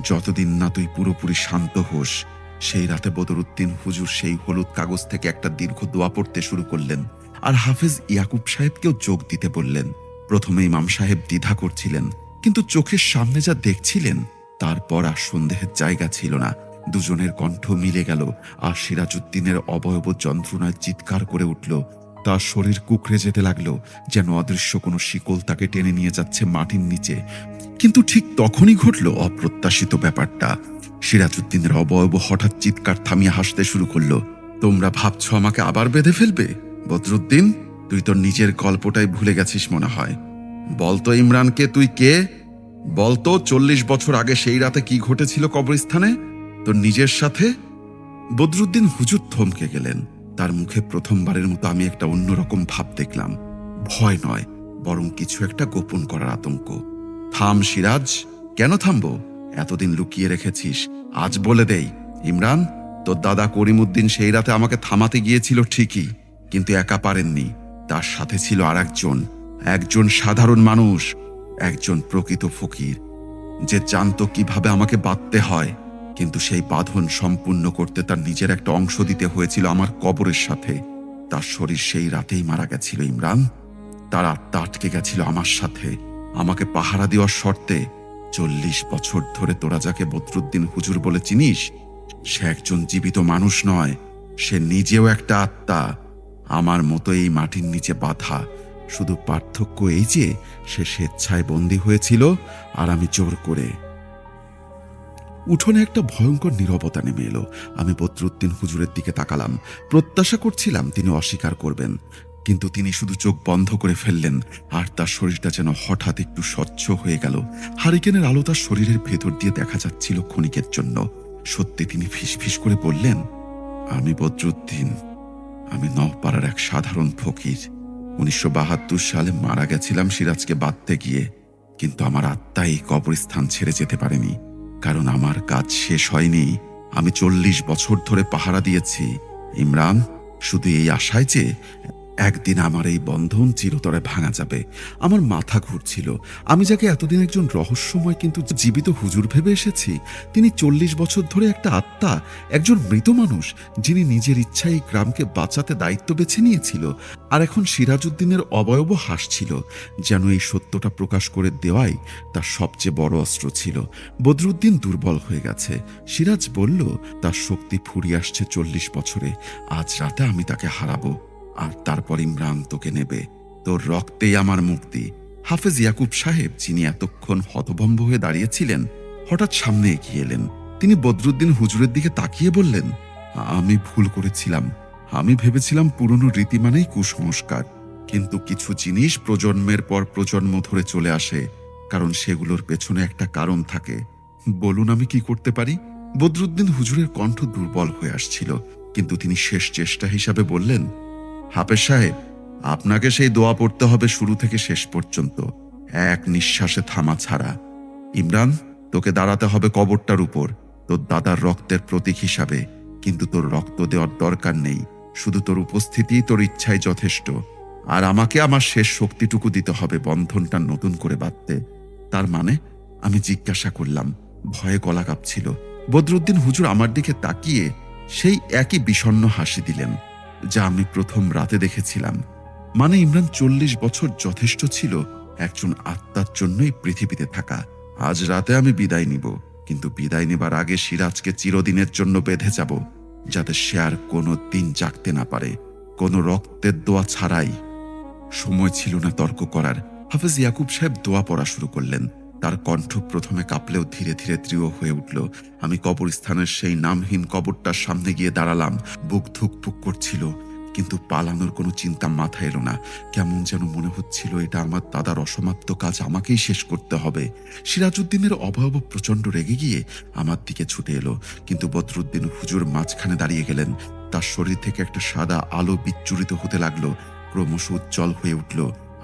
যতদিন না তুই পুরোপুরি শান্ত হোস। সেই রাতে বদরুদ্দিন হুজুর সেই হলুদ কাগজ থেকে একটা দীর্ঘ দোয়া পড়তে শুরু করলেন, আর হাফেজ ইয়াকুব সাহেবকেও যোগ দিতে বললেন। প্রথমে ইমাম সাহেব দ্বিধা করছিলেন, কিন্তু চোখের সামনে যা দেখছিলেন তারপর আর সন্দেহের জায়গা ছিল না। দুজনের কণ্ঠ মিলে গেল, আর সিরাজউদ্দিনের অবয়ব যন্ত্রণায় চিৎকার করে উঠল। তার শরীর কুঁকড়ে যেতে লাগলো, যেন অদৃশ্য কোনো শিকল তাকে টেনে নিয়ে যাচ্ছে মাটির নিচে। কিন্তু ঠিক তখনই ঘটল অপ্রত্যাশিত ব্যাপারটা। সিরাজউদ্দিনের অবয়ব হঠাৎ চিৎকার থামিয়ে হাসতে শুরু করলো। তোমরা ভাবছ আমাকে আবার বেঁধে ফেলবে? বদরুদ্দিন, তুই তোর নিজের গল্পটাই ভুলে গেছিস মনে হয়। বলতো ইমরানকে তুই কে? বলতো 40 বছর আগে সেই রাতে কি ঘটেছিল কবরস্থানে তোর নিজের সাথে? বদরুদ্দিন হুজুর থমকে গেলেন। তার মুখে প্রথমবারের মতো আমি একটা অন্যরকম ভাব দেখলাম। ভয় নয়, বরং কিছু একটা গোপন করার আতঙ্ক। থাম সিরাজ। কেন থামবো? এতদিন লুকিয়ে রেখেছিস, আজ বলে দেই। ইমরান, তোর দাদা করিমউদ্দিন সেই রাতে আমাকে থামাতে গিয়েছিল ঠিকই, কিন্তু একা পারেননি। তার সাথে ছিল আর একজন সাধারণ মানুষ, একজন প্রকৃত ফকির, যে জানতো কিভাবে আমাকে বাঁধতে হয়। কিন্তু সেই বাঁধন সম্পূর্ণ করতে তার নিজের একটা অংশ দিতে হয়েছিল আমার কবরের সাথে। তার শরীর সেই রাতেই মারা গেছিল ইমরান। তার আত্মা আটকে গেছিল আমার সাথে, আমাকে পাহারা দেওয়ার শর্তে। 40 বছর ধরে তোরা যাকে বদরুদ্দিন হুজুর বলে চিনিস, সে একজন জীবিত মানুষ নয়, সে নিজেও একটা আত্মা, আমার মতো এই মাটির নিচে বাঁধা। শুধু পার্থক্য এই যে সে স্বেচ্ছায় বন্দী হয়েছিল, আর আমি জোর করে। উঠোনে একটা ভয়ঙ্কর নীরবতা নেমে এলো। আমি বদরুদ্দিন হুজুরের দিকে তাকালাম, প্রত্যাশা করছিলাম তিনি অস্বীকার করবেন, কিন্তু তিনি শুধু চোখ বন্ধ করে ফেললেন, আর তার শরীরটা যেন হঠাৎ একটু স্বচ্ছ হয়ে গেল। হারিকেনের আলো তার শরীরের ভেতর দিয়ে দেখা যাচ্ছিল ক্ষণিকের জন্য। সত্যি তিনি ফিসফিস করে বললেন, আমি বদরুদ্দিন, আমি নওপাড়ার এক সাধারণ ফকির। 1972 সালে মারা গেছিলাম সিরাজকে বাঁধতে গিয়ে, কিন্তু আমার আত্মা এই কবরস্থান ছেড়ে যেতে পারেনি, কারণ আমার কাজ শেষ হয়নি। আমি 40 বছর ধরে পাহারা দিয়েছি ইমরান, শুধু এই আশায় যে একদিন আমার এই বন্ধন চিরতরে ভাঙা যাবে। আমার মাথা ঘুরছিল। আমি যাকে এতদিন একজন রহস্যময় কিন্তু জীবিত হুজুর ভেবে এসেছি, তিনি 40 বছর ধরে একটা আত্মা, একজন মৃত মানুষ, যিনি নিজের ইচ্ছায় এই গ্রামকে বাঁচাতে দায়িত্ব বেছে নিয়েছিল। আর এখন সিরাজউদ্দিনের অবয়ব হাসছিল, যেন এই সত্যটা প্রকাশ করে দেওয়াই তার সবচেয়ে বড় অস্ত্র ছিল। বদরুদ্দিন দুর্বল হয়ে গেছে। সিরাজ বলল, তার শক্তি ফুরিয়ে আসছে 40 বছরে। আজ রাতে আমি তাকে হারাবো, আর তারপর ইমরান তোকে নেবে। তোর রক্তেই আমার মুক্তি। হাফেজ ইয়াকুব সাহেব, যিনি এতক্ষণ হতভম্ব হয়ে দাঁড়িয়েছিলেন, হঠাৎ সামনে এগিয়ে এলেন। তিনি বদরুদ্দিন হুজুরের দিকে তাকিয়ে বললেন, আমি ভুল করেছিলাম। আমি ভেবেছিলাম পুরনো রীতি মানেই কুসংস্কার, কিন্তু কিছু জিনিস প্রজন্মের পর প্রজন্ম ধরে চলে আসে, কারণ সেগুলোর পেছনে একটা কারণ থাকে। বলুন আমি কি করতে পারি? বদরুদ্দিন হুজুরের কণ্ঠ দুর্বল হয়ে আসছিল, কিন্তু তিনি শেষ চেষ্টা হিসাবে বললেন, হাফেজ সাহেব, আপনাকে সেই দোয়া পড়তে হবে শুরু থেকে শেষ পর্যন্ত, এক নিঃশ্বাসে থামা ছাড়া। ইমরান, তোকে দাঁড়াতে হবে কবরটার উপর, তোর দাদার রক্তের প্রতীক হিসাবে, কিন্তু তোর রক্ত দেওয়ার দরকার নেই, শুধু তোর উপস্থিতি, তোর ইচ্ছাই যথেষ্ট। আর আমাকে আমার শেষ শক্তিটুকু দিতে হবে বন্ধনটা নতুন করে বাঁধতে। তার মানে? আমি জিজ্ঞাসা করলাম, ভয়ে গলা কাঁপছিল। বদরুদ্দিন হুজুর আমার দিকে তাকিয়ে সেই একই বিষণ্ণ হাসি দিলেন, যা আমি প্রথম রাতে দেখেছিলাম। মানে ইমরান 40 বছর যথেষ্ট ছিল একজন আত্মার জন্যই পৃথিবীতে থাকা। আজ রাতে আমি বিদায় নিব, কিন্তু বিদায় নেবার আগে সিরাজকে চিরদিনের জন্য বেঁধে যাব, যাতে সে আর কোনো দিন জাগতে না পারে, কোনো রক্তের দোয়া ছাড়াই। সময় ছিল না তর্ক করার। হাফেজ ইয়াকুব সাহেব দোয়া পড়া শুরু করলেন। তার কণ্ঠ প্রথমে কাঁপলেও ধীরে ধীরে দৃঢ় হয়ে উঠল। আমি কবরস্থানের সেই নামহীন কবরটার সামনে গিয়ে দাঁড়ালাম। বুক ধুকপুক করছিল, কিন্তু পালানোর কোনো চিন্তা মাথায় এলো না। কেমন যেন মনে হচ্ছিল এটা আমার দাদার অসমাপ্ত কাজ, আমাকেই শেষ করতে হবে। সিরাজউদ্দিনের অভাব প্রচণ্ড রেগে গিয়ে আমার দিকে ছুটে এলো, কিন্তু বদরুদ্দিন হুজুর মাঝখানে দাঁড়িয়ে গেলেন। তার শরীর থেকে একটা সাদা আলো বিচ্ছুরিত হতে লাগলো, ক্রমশ উজ্জ্বল হয়ে উঠল।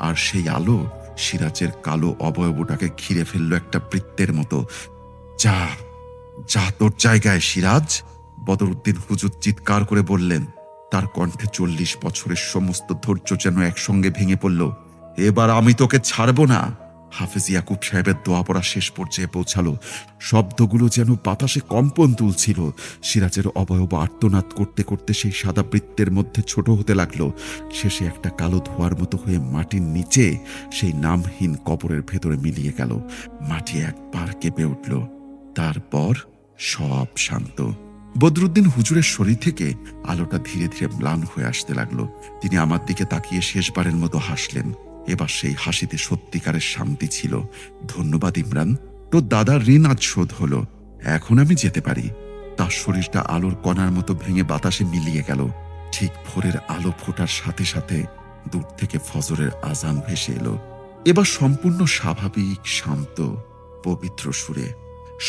আর সেই আলো সিরাজের কালো অবয়বটাকে ঘিরে ফেলল একটা বৃত্তের মতো। যা যা তোর জায়গায় সিরাজ, বদরুদ্দিন হুজুর চিৎকার করে বললেন। তার কণ্ঠে 40 বছরের সমস্ত ধৈর্য যেন একসঙ্গে ভেঙে পড়ল। এবার আমি তোকে ছাড়ব না। হাফেজ ইয়াকুব সাহেবের দোয়া পড়া শেষ পর্যায়ে পৌঁছালো। শব্দগুলো যেন বাতাসে কম্পন তুলছিল। সিরাজের অবয়ব আর্তনাদ করতে করতে সেই সাদা বৃত্তের মধ্যে ছোট হতে লাগলো। শেষে একটা কালো ধোঁয়ার মতো হয়ে মাটির নিচে সেই নামহীন কবরের ভেতরে মিলিয়ে গেল। মাটি একবার কেঁপে উঠল, তারপর সব শান্ত। বদরুদ্দিন হুজুরের শরীর থেকে আলোটা ধীরে ধীরে ম্লান হয়ে আসতে লাগলো। তিনি আমার দিকে তাকিয়ে শেষবারের মতো হাসলেন। এবার সেই হাসিতে সত্যিকারের শান্তি ছিল। ধন্যবাদ ইমরান, তোর দাদার ঋণ আজ শোধ হলো। এখন আমি যেতে পারি। তার শরীরটা আলোর কণার মতো ভেঙে বাতাসে মিলিয়ে গেল। ঠিক ভোরের আলো ফোটার সাথে সাথে দূর থেকে ফজরের আজান ভেসে এলো। এবার সম্পূর্ণ স্বাভাবিক, শান্ত, পবিত্র সুরে।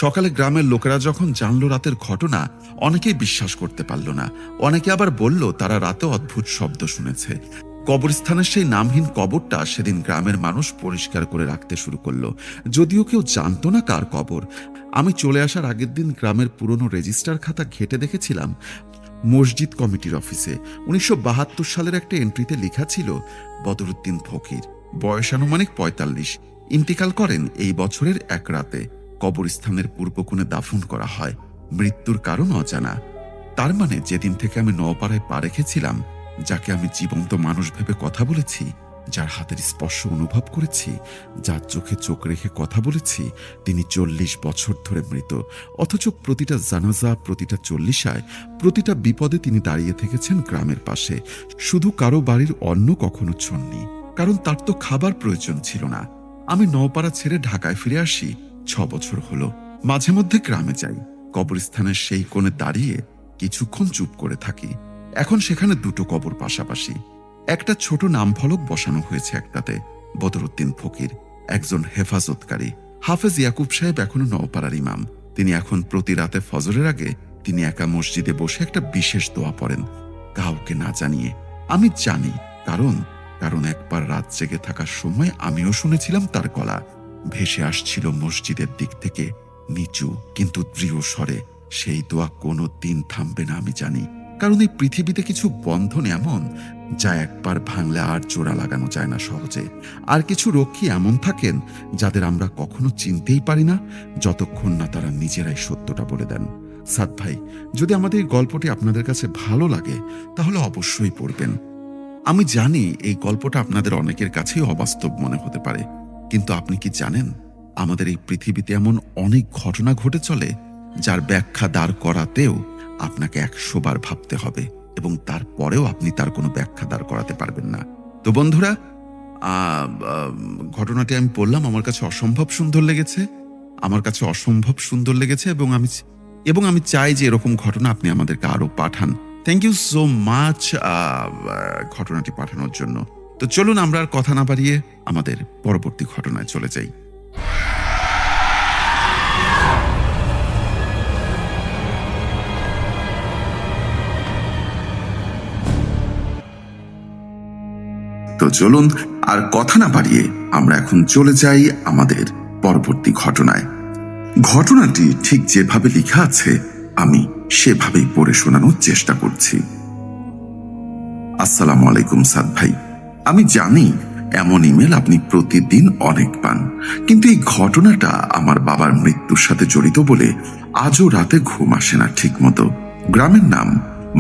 সকালে গ্রামের লোকেরা যখন জানলো রাতের ঘটনা, অনেকেই বিশ্বাস করতে পারল না। অনেকে আবার বলল তারা রাতে অদ্ভুত শব্দ শুনেছে। কবরস্থানের সেই নামহীন কবরটা সেদিন গ্রামের মানুষ পরিষ্কার করে রাখতে শুরু করলো, যদিও কেউ জানতো না কার কবর। আমি চলে আসার আগের দিন গ্রামের পুরনো রেজিস্টার খাতা ঘেঁটে দেখেছিলাম। মসজিদ কমিটির অফিসে 1972 সালের একটা এন্ট্রিতে লেখা ছিল, বদরুদ্দিন ফকির, বয়স আনুমানিক 45, ইন্তিকাল করেন এই বছরের এক রাতে। কবরস্থানের পূর্ব কোণে দাফন করা হয়, মৃত্যুর কারণ অজানা। তার মানে যেদিন থেকে আমি নওপাড়ায় পা রেখেছিলাম, যাকে আমি জীবন্ত মানুষ ভেবে কথা বলেছি, যার হাতের স্পর্শ অনুভব করেছি, যার চোখে চোখ রেখে কথা বলেছি, তিনি 40 বছর ধরে মৃত। অথচ প্রতিটা জানাজা, প্রতিটা চল্লিশায়, প্রতিটা বিপদে তিনি দাঁড়িয়ে থেকেছেন গ্রামের পাশে। শুধু কারো বাড়ির অন্ন কখনো ছোননি, কারণ তার তো খাবার প্রয়োজন ছিল না। আমি নওপাড়া ছেড়ে ঢাকায় ফিরে আসি 6 বছর হলো। মাঝে মধ্যে গ্রামে যাই, কবরস্থানের সেই কোণে দাঁড়িয়ে কিছুক্ষণ চুপ করে থাকি। এখন সেখানে দুটো কবর পাশাপাশি। একটা ছোট নাম ফলক বসানো হয়েছে একটাতে, বদরুদ্দিন ফকির, একজন হেফাজতকারী। হাফেজ ইয়াকুব সাহেব এখনো নওপাড়ার ইমাম। তিনি এখন প্রতি রাতে ফজরের আগে তিনি একা মসজিদে বসে একটা বিশেষ দোয়া পড়েন, কাউকে না জানিয়ে। আমি জানি, কারণ একবার রাত জেগে থাকার সময় আমিও শুনেছিলাম তার গলা ভেসে আসছিল মসজিদের দিক থেকে, নিচু কিন্তু দৃঢ় স্বরে। সেই দোয়া কোনো দিন থামবে না, আমি জানি। কারণ এই পৃথিবীতে কিছু বন্ধন এমন, যা একবার ভাঙলে আর জোড়া লাগানো যায় না সহজে। আর কিছু রক্ষী এমন থাকেন, যাদের আমরা কখনো চিনতেই পারি না, যতক্ষণ না তারা নিজেরাই সত্যটা বলে দেন। সাদ ভাই, যদি আমাদের এই গল্পটি আপনাদের কাছে ভালো লাগে, তাহলে অবশ্যই পড়বেন। আমি জানি এই গল্পটা আপনাদের অনেকের কাছেই অবাস্তব মনে হতে পারে, কিন্তু আপনি কি জানেন, আমাদের এই পৃথিবীতে এমন অনেক ঘটনা ঘটে চলে, যার ব্যাখ্যা দাঁড় করাতেও আপনাকে 100 বার ভাবতে হবে, এবং তারপরেও আপনি তার কোনো ব্যাখ্যা দাঁড় করাতে পারবেন না। তো বন্ধুরা, ঘটনাটি আমি বললাম, আমার কাছে অসম্ভব সুন্দর লেগেছে। এবং আমি চাই যে এরকম ঘটনা আপনি আমাদেরকে আরো পাঠান। থ্যাংক ইউ সো মাচ ঘটনাটি পাঠানোর জন্য। তো চলুন আমরা আর কথা না বাড়িয়ে আমাদের পরবর্তী ঘটনায় চলে যাই। তো চলুন আর কথা না বাড়িয়ে আমরা এখন চলে যাই আমাদের পরবর্তী ঘটনায়। ঘটনাটি ঠিক যেভাবে লেখা আছে আমি সেভাবেই পড়ে শোনানোর চেষ্টা করছি। আসসালামু আলাইকুম সাদ ভাই, আমি জানি এমন ইমেল আপনি প্রতিদিন অনেক পান, কিন্তু এই ঘটনাটা আমার বাবার মৃত্যুর সাথে জড়িত বলে আজও রাতে ঘুম আসে না ঠিক মতো। গ্রামের নাম,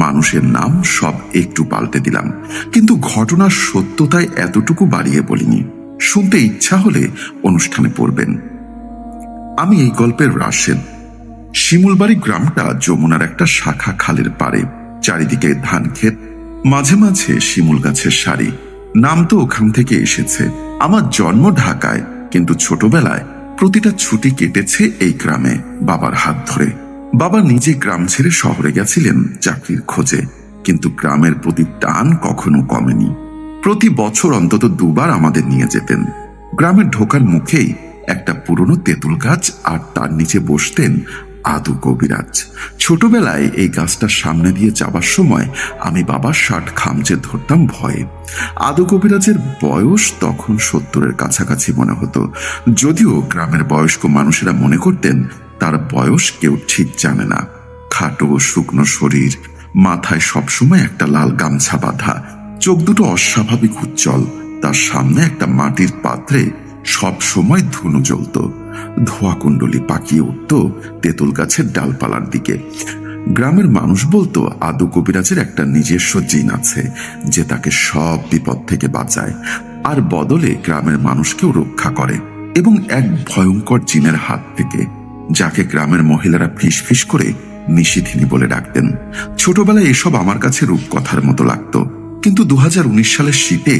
মানুষের নাম সব একটু পাল্টে দিলাম, কিন্তু ঘটনার সত্যতায় এতটুকু বাড়িয়ে বলিনি। শুনতে ইচ্ছা হলে অনুষ্ঠানে পড়বেন। আমি এই গল্পের রাশেদ। শিমুলবাড়ি গ্রামটা যমুনার একটা শাখা খালের পাড়ে, চারিদিকে ধান ক্ষেত, মাঝে মাঝে শিমুল গাছের সারি। নাম তো ওখান থেকে এসেছে। আমার জন্ম ঢাকায়, কিন্তু ছোটবেলায় প্রতিটা ছুটি কেটেছে এই গ্রামে বাবার হাত ধরে। বাবা নিজে গ্রাম ছেড়ে শহরে গেছিলেন চাকরির খোঁজে, কিন্তু গ্রামের প্রতি টান কখনো কমেনি। প্রতি বছর অন্তত দুবার আমাদের নিয়ে যেতেন। গ্রামের ঢোকার মুখেই একটা পুরনো তেঁতুল গাছ, আর তার নিচে বসতেন আদু কবিরাজ। ছোটবেলায় এই গাছটার সামনে দিয়ে যাবার সময় আমি বাবার শার্ট খামচে ধরতাম ভয়ে। আদু কবিরাজের বয়স তখন 70-এর কাছাকাছি মনে হতো, যদিও গ্রামের বয়স্ক মানুষেরা মনে করতেন তার বয়স কেউ ঠিক জানে না। খাটো শুকনো শরীর, মাথায় সবসময় একটা লাল গামছা বাঁধা, চোখ দুটো অস্বাভাবিক উজ্জ্বল। তার সামনে একটা মাটির পাত্রে সব সময় ধুনো জ্বলত। ধোয়া কুণ্ডলি পাকিয়ে উঠত তেঁতুল গাছের ডালপালার দিকে। গ্রামের মানুষ বলতো আদু কবিরাজের একটা নিজস্ব জিন আছে, যে তাকে সব বিপদ থেকে বাঁচায়, আর বদলে গ্রামের মানুষকেও রক্ষা করে, এবং এক ভয়ঙ্কর জিনের হাত থেকে, যাকে গ্রামের মহিলারা ফিস ফিস করে নিশিথিনী বলে ডাকতেন। ছোটবেলায় এসব আমার কাছে রূপকথার মতো লাগতো, কিন্তু 2019 সালের শীতে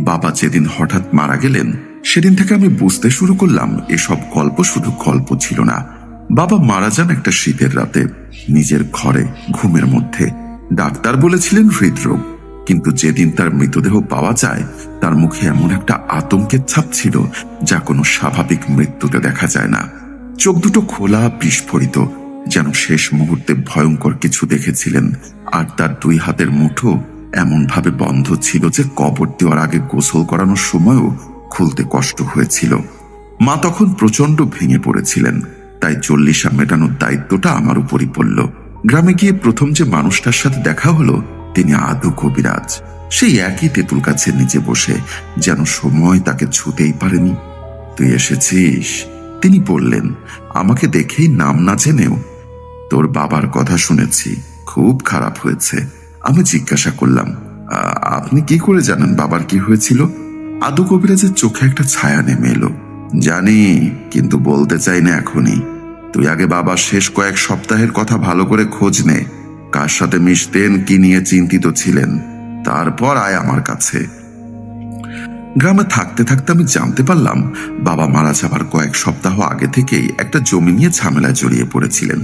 বাবা যেদিন হঠাৎ মারা গেলেন, সেদিন থেকে আমি বুঝতে শুরু করলাম এসব গল্প শুধু গল্প ছিল না। বাবা মারা যান একটা শীতের রাতে, নিজের ঘরে ঘুমের মধ্যে। ডাক্তার বলেছিলেন হৃদরোগ, কিন্তু যেদিন তার মৃতদেহ পাওয়া যায়, তার মুখে এমন একটা আতঙ্কের ছাপ ছিল যা কোনো স্বাভাবিক মৃত্যুতে দেখা যায় না। চোখ দুটো খোলা, বিস্ফোরিত, যেন শেষ মুহূর্তে ভয়ঙ্কর কিছু দেখেছিলেন। আর তার 2 হাতের মুঠো এমন ভাবে বন্ধ ছিল যে কবর দেওয়ার আগে গোসল করানোর সময়ও খুলতে কষ্ট হয়েছিল। মা তখন প্রচন্ড ভেঙে পড়েছিলেন, তাই 40 মেটানোর দায়িত্বটা আমার উপরই পড়ল। গ্রামে গিয়ে প্রথম যে মানুষটার সাথে দেখা হলো, তিনি আদু কবিরাজ। সেই একই তেঁতুল গাছের নিচে বসে, যেন সময় তাকে ছুতেই পারেনি। তুই এসেছিস, তিনি বললেন, আমাকে দেখেই নাম না জেনেও। তোর বাবার কথা শুনেছি, খুব খারাপ হয়েছে। আমি জিজ্ঞাসা করলাম, আপনি কি করে জানেন বাবার কি হয়েছিল? আদু কবিরাজের চোখে একটা ছায়া নেমে এলো। জানি, কিন্তু বলতে চাই না এখনই। তুই আগে বাবার শেষ কয়েক সপ্তাহের কথা ভালো করে খোঁজ নে, কার সাথে মিশতেন, কি নিয়ে চিন্তিত ছিলেন, তারপর আয় আমার কাছে। গ্রামে থাকতে থাকতে আমি জানতে পারলাম বাবা মারা যাবার কয়েক সপ্তাহ আগে থেকেই একটা জমি নিয়ে ঝামেলায় জড়িয়ে পড়েছিলেন।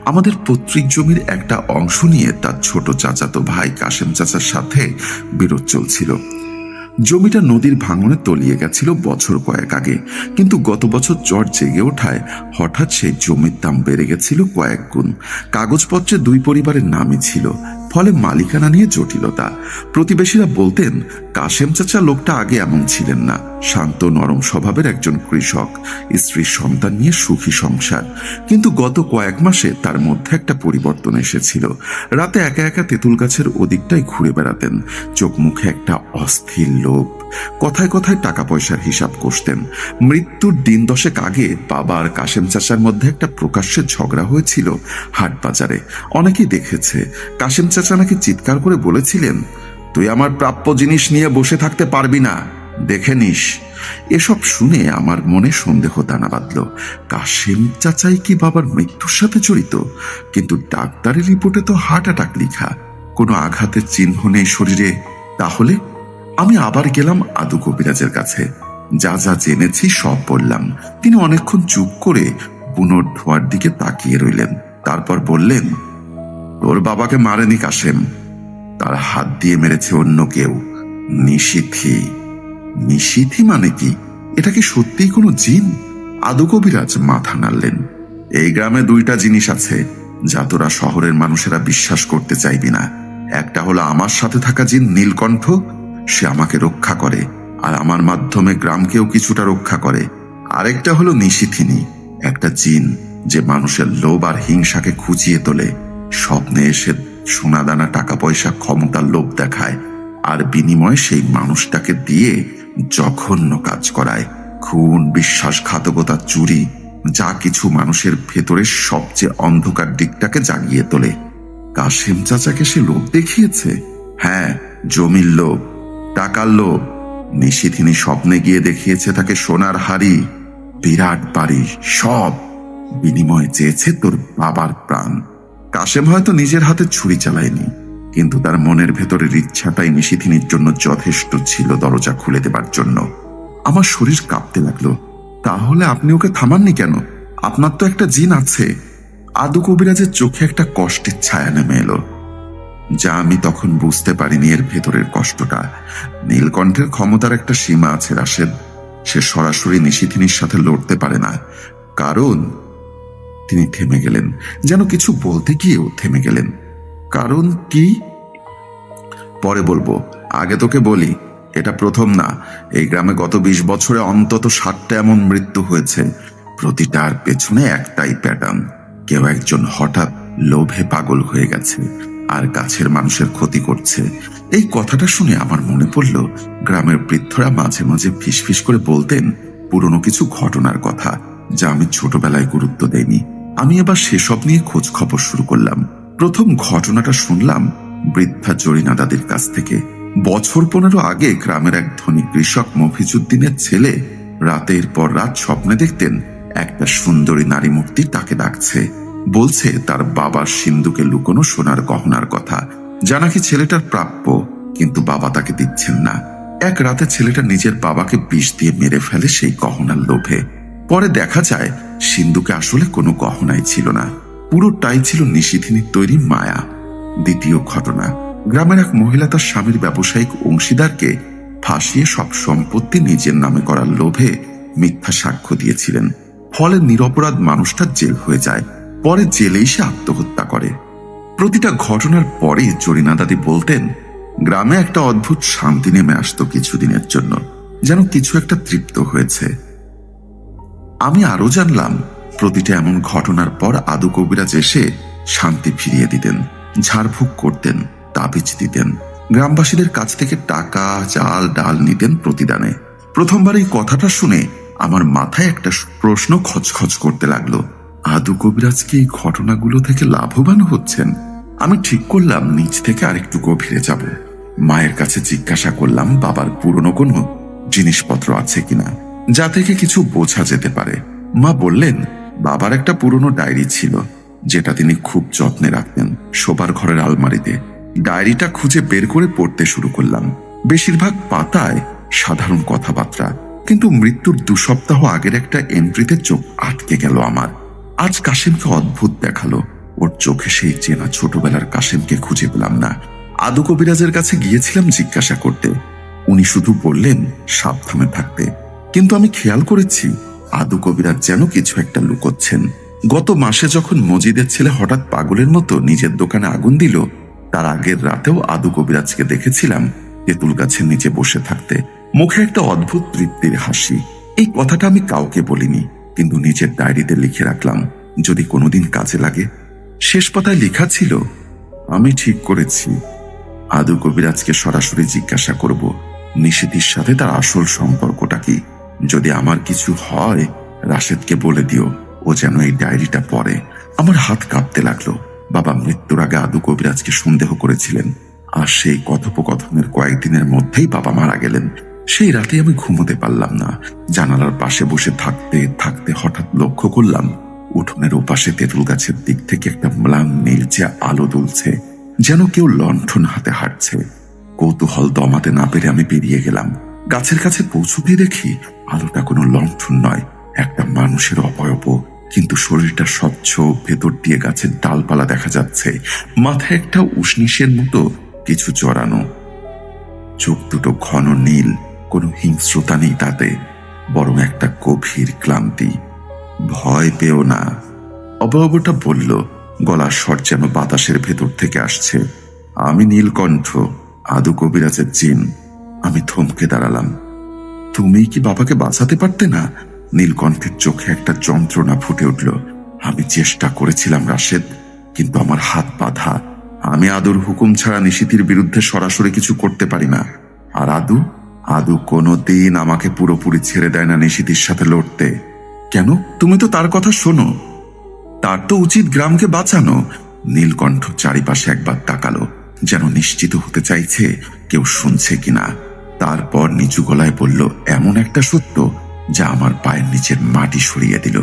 আমাদের পৈতৃক জমির একটা অংশ নিয়ে তার ছোট চাচাতো ভাই কাশেম চাচার সাথে বিরোধ চলছিল। জমিটা নদীর ভাঙনে তলিয়ে গেছিল বছর কয়েক আগে, কিন্তু গত বছর ঝড় জেগে ওঠায় হঠাৎ সেই জমির দাম বেড়ে গেছিল কয়েক গুণ। কাগজপত্রে 2 পরিবারের নামই ছিল, ফলে মালিকানা নিয়ে জটিলতা। প্রতিবেশীরা বলতেন কাশেম চাচা লোকটা আগে এমন ছিলেন না, শান্ত নরম স্বভাবের একজন কৃষক, স্ত্রীর সন্তান নিয়ে সুখী সংসার। কিন্তু গত কয়েক মাসে তার মধ্যে একটা পরিবর্তন এসেছিল। রাতে একা একা তেঁতুল গাছের ওদিকটাই ঘুরে বেড়াতেন, চোখ মুখে একটা অস্থির লোভ। কথায় কথায় টাকা পয়সার হিসাব কষতেন। মৃত্যুর দিন 10 আগে বাবা আর কাশেম চাচার মধ্যে একটা প্রকাশ্যে ঝগড়া হয়েছিল হাট বাজারে। অনেকেই দেখেছে। কাশেম চাচা নাকি চিৎকার করে বলেছিলেন, তুই আমার প্রাপ্য জিনিস নিয়ে বসে থাকতে পারবি না, দেখে নিস। এসব শুনে আমার মনে সন্দেহ দানা বাঁধল, কাশেম চাচাই কি বাবার মৃত্যুর সাথে জড়িত? কিন্তু ডাক্তারের রিপোর্টে তো হার্ট অ্যাটাক লেখা, কোনো আঘাতের চিহ্ন নেই শরীরে। তাহলে আমি আবার গেলাম আদু কবিরাজের কাছে। যা যা জেনেছি সব বললাম। তিনি অনেকক্ষণ চুপ করে বুনোর ধোয়ার দিকে তাকিয়ে রইলেন, তারপর বললেন, তোর বাবাকে মারেনি কাশেম, তার হাত দিয়ে মেরেছে অন্য কেউ, নিশিথি। নিশিথি মানে কি? এটা কি সত্যিই কোনো জিন? আদু কবিরাজ মাথা নাড়লেন। এই গ্রামে 2টা জিনিস আছে যা তোরা শহরের মানুষেরা বিশ্বাস করতে চাইবি না। একটা হলো আমার সাথে থাকা জিন নীলকণ্ঠ, সে আমাকে রক্ষা করে আর আমার মাধ্যমে গ্রামকেও কিছুটা রক্ষা করে। আরেকটা হলো নিশিথিনী, একটা জিন যে মানুষের লোভ আর হিংসাকে খুঁজিয়ে তোলে। স্বপ্নে এসে সোনাদানা, টাকা পয়সা, ক্ষমতার লোভ দেখায়, আর বিনিময়ে সেই মানুষটাকে দিয়ে জঘন্য কাজ করায়। খুন, বিশ্বাসঘাতকতা, চুরি, যা কিছু মানুষের ভেতরের সবচেয়ে অন্ধকার দিকটাকে জাগিয়ে তোলে। কাশেম চাচাকে সে লোভ দেখিয়েছে। হ্যাঁ, জমির লোভ, টাকার লোভ, নিশিথিনী স্বপ্নে গিয়ে দেখিয়েছে তাকে সোনার হাড়ি, বিরাট বাড়ি, সব বিনিময়ে চেয়েছে তোর বাবার প্রাণ। কাশেম হয়তো নিজের হাতে ছুরি চালায়নি, কিন্তু তার মনের ভেতরের ইচ্ছাটাই নিশিথিনীর জন্য যথেষ্ট ছিল দরজা খুলে দেবার জন্য। আমার শরীর কাঁপতে লাগলো। তাহলে আপনি ওকে থামাননি কেন? আপনার তো একটা জিন আছে। আদু কবিরাজের চোখে একটা কষ্টের ছায়া নেমে এলো, যা আমি তখন বুঝতে পারিনি এর ভেতরের কষ্টটা। নীলকণ্ঠের ক্ষমতার একটা সীমা আছে রাশেদ। সে সরাসরি নিশিথিনীর সাথে লড়তে পারে না, কারণ তিনি থেমে গেলেন, যেন কিছু বলতে গিয়েও থেমে গেলেন। কারণ কি? পরে বলবো, আগে তোকে বলি, এটা প্রথম না। এই গ্রামে গত 20 বছরে অন্তত 60টা এমন মৃত্যু হয়েছে। প্রতিটার পেছনে একটাই প্যাটার্ন। কেউ একজন হঠাৎ লোভে পাগল হয়ে গেছে আর কাছের মানুষের ক্ষতি করছে। এই কথাটা শুনে আমার মনে পড়ল গ্রামের বৃদ্ধরা মাঝে মাঝে ফিসফিস করে বলতেন পুরনো কিছু ঘটনার কথা, যা আমি ছোটবেলায় গুরুত্ব দেইনি। আমি এবার সেসব নিয়ে খোঁজ খবর শুরু করলাম। প্রথম ঘটনাটা শুনলাম বৃদ্ধা জরিনা দাদির কাছ থেকে। বছর 15 আগে গ্রামের এক ধনী কৃষক মফিজুদ্দিনের ছেলে রাতের পর রাত স্বপ্নে দেখতেন একটা সুন্দরী নারী মূর্তি তাকে ডাকছে। বলছে তার বাবার সিন্ধুকে লুকোনো সোনার গহনার কথা, যা নাকি ছেলেটার প্রাপ্য, কিন্তু বাবা তাকে দিচ্ছেন না। এক রাতে ছেলেটা নিজের বাবাকে বিষ দিয়ে মেরে ফেলে সেই গহনার লোভে। পরে দেখা যায় সিন্ধুকে আসলে কোনো গহনাই ছিল না, পুরোটাই ছিল নিশিথিনীর তৈরি মায়া। দ্বিতীয় ঘটনা, গ্রামের এক মহিলা তার স্বামীর ব্যবসায়িক অংশীদারকে ফাঁসিয়ে সব সম্পত্তি নিজের নামে করার লোভে মিথ্যা সাক্ষ্য দিয়েছিলেন। ফলে নিরপরাধ মানুষটা জেল হয়ে যায়। পরে জেলেই সে আত্মহত্যা করে। প্রতিটা ঘটনার পরে জরিনা দাদি বলতেন গ্রামে একটা অদ্ভুত শান্তি নেমে আসতো কিছুদিনের জন্য, যেন কিছু একটা তৃপ্ত হয়েছে। আমি আরো জানলাম প্রতিটা এমন ঘটনার পর আদু কবিরাজ এসে শান্তি ফিরিয়ে দিতেন, ঝাড়ফুঁক করতেন, তাবিজ দিতেন, গ্রামবাসীদের কাছ থেকে টাকা, চাল, ডাল নিতেন প্রতিদানে। প্রথমবার এই কথাটা শুনে আমার মাথায় একটা প্রশ্ন খচখচ করতে লাগলো, আদু কবিরাজ কি এই ঘটনাগুলো থেকে লাভবান হচ্ছেন? আমি ঠিক করলাম নিজ থেকে আরেকটু গভীরে যাব। মায়ের কাছে জিজ্ঞাসা করলাম বাবার পুরনো কোনো জিনিসপত্র আছে কিনা, যা থেকে কিছু বোঝা যেতে পারে। মা বললেন বাবার একটা পুরনো ডায়েরি ছিল, যেটা তিনি খুব যত্নে রাখতেন শোবার ঘরের আলমারিতে। ডায়েরিটা খুঁজে বের করে পড়তে শুরু করলাম। বেশিরভাগ পাতায় সাধারণ কথাবার্তা, কিন্তু মৃত্যুর 2 সপ্তাহ আগের একটা এন্ট্রিতে চোখ আটকে গেল আমার। আজ কাশেমকে অদ্ভুত দেখালো। ওর চোখে সেই চেনা ছোটবেলার কাশেমকে খুঁজে পেলাম না। আদু কবিরাজের কাছে গিয়েছিলাম জিজ্ঞাসা করতে। উনি শুধু বললেন সাবধানে থাকতে, কিন্তু আমি খেয়াল করেছি আদু কবিরাজ যেন কিছু একটা লুকোচ্ছেন। গত মাসে যখন মজিদের ছেলে হঠাৎ পাগলের মতো নিজের দোকানে আগুন দিল, তার আগের রাতেও আদু কবিরাজকে দেখেছিলাম তেঁতুল গাছের নিচে বসে থাকতে, মুখে একটা অদ্ভুত তৃপ্তির হাসি। এই কথাটা আমি কাউকে বলিনি, কিন্তু নিজের ডায়েরিতে লিখে রাখলাম, যদি কোনোদিন কাজে লাগে। শেষ পাতায় লেখা ছিল, আমি ঠিক করেছি আদু কবিরাজকে সরাসরি জিজ্ঞাসা করব নিশিতির সাথে তার আসল সম্পর্কটা কি। যদি আমার কিছু হয় রাশেদকে বলে দিও ও যেন এই ডায়েরিটা পড়ে। আমার হাত কাঁপতে লাগলো। বাবা মৃত্যুর আগে আদু কবিরাজকে সন্দেহ করেছিলেন, আর সেই কথোপকথনের কয়েকদিনের মধ্যেই বাবা মারা গেলেন। সেই রাতে আমি ঘুমোতে পারলাম না। জানালার পাশে বসে থাকতে থাকতে হঠাৎ লক্ষ্য করলাম উঠোনের ওপাশে তেঁতুল গাছের দিক থেকে একটা ম্লান নীলচে আলো দুলছে, যেন কেউ লণ্ঠন হাতে হাঁটছে। কৌতূহল দমাতে না পেরে আমি বেরিয়ে গেলাম। গাছের কাছে পৌঁছতে দেখি আলোটা কোনো লণ্ঠন নয়, একটা মানুষের অবয়ব, কিন্তু শরীরটা স্বচ্ছ, ভেতর দিয়ে গাছের ডালপালা দেখা যাচ্ছে। মাথায় একটা উষ্ণিসের মতো কিছু জড়ানো। চোখ দুটো ঘন নীল, কোনো হিংস্রতা নেই তাতে, বরং একটা গভীর ক্লান্তি। ভয় পেও না, অবয়বটা বলল, গলার স্বর যেন বাতাসের ভেতর থেকে আসছে। আমি নীলকণ্ঠ, আদু কবিরাজের জিন। আমি থমকে দাঁড়ালাম। তুমি কি বাবাকে বাঁচাতে পারতে না? নীলকণ্ঠের চোখে একটা যন্ত্রণা ফুটে উঠল। আমি চেষ্টা করেছিলাম রাশেদ, কিন্তু আমার হাত বাঁধা। আমি আদুর হুকুম ছাড়া নিশিতির বিরুদ্ধে সরাসরি কিছু করতে পারি না। আর আদু কোনোদিন আমাকে পুরোপুরি ছেড়ে দেয় না নিশিতির সাথে লড়তে। কেন? তুমি তো তার কথা শোনো। তার তো উচিত গ্রামকে বাঁচানো। নীলকণ্ঠ চারিপাশে একবার তাকালো, যেন নিশ্চিত হতে চাইছে কেউ শুনছে কিনা। তারপর নিচু গলায় বলল এমন একটা সত্য যা আমার পায়ের নিচের মাটি সরিয়ে দিল।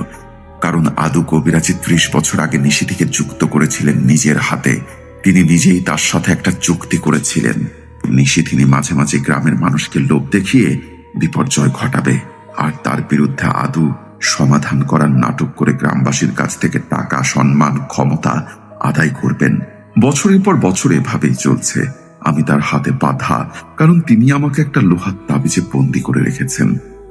কারণ আদু কবিরাজি ৩০ বছর আগে নিশিথিকে যুক্ত করেছিলেন নিজের হাতে। তিনি নিজেই তার সাথে একটা চুক্তি করেছিলেন, নিশিথিনী মাঝে মাঝে গ্রামের মানুষকে লোভ দেখিয়ে বিপর্যয় ঘটাবে, আর তার বিরুদ্ধে আদু সমাধান করার নাটক করে গ্রামবাসীর কাছ থেকে টাকা, সম্মান, ক্ষমতা আদায় করবেন। বছরের পর বছর এভাবেই চলছে। আমি তার হাতে বাঁধা, কারণ তিনি আমাকে একটা লোহার তাবিজে বন্দি করে রেখেছেন,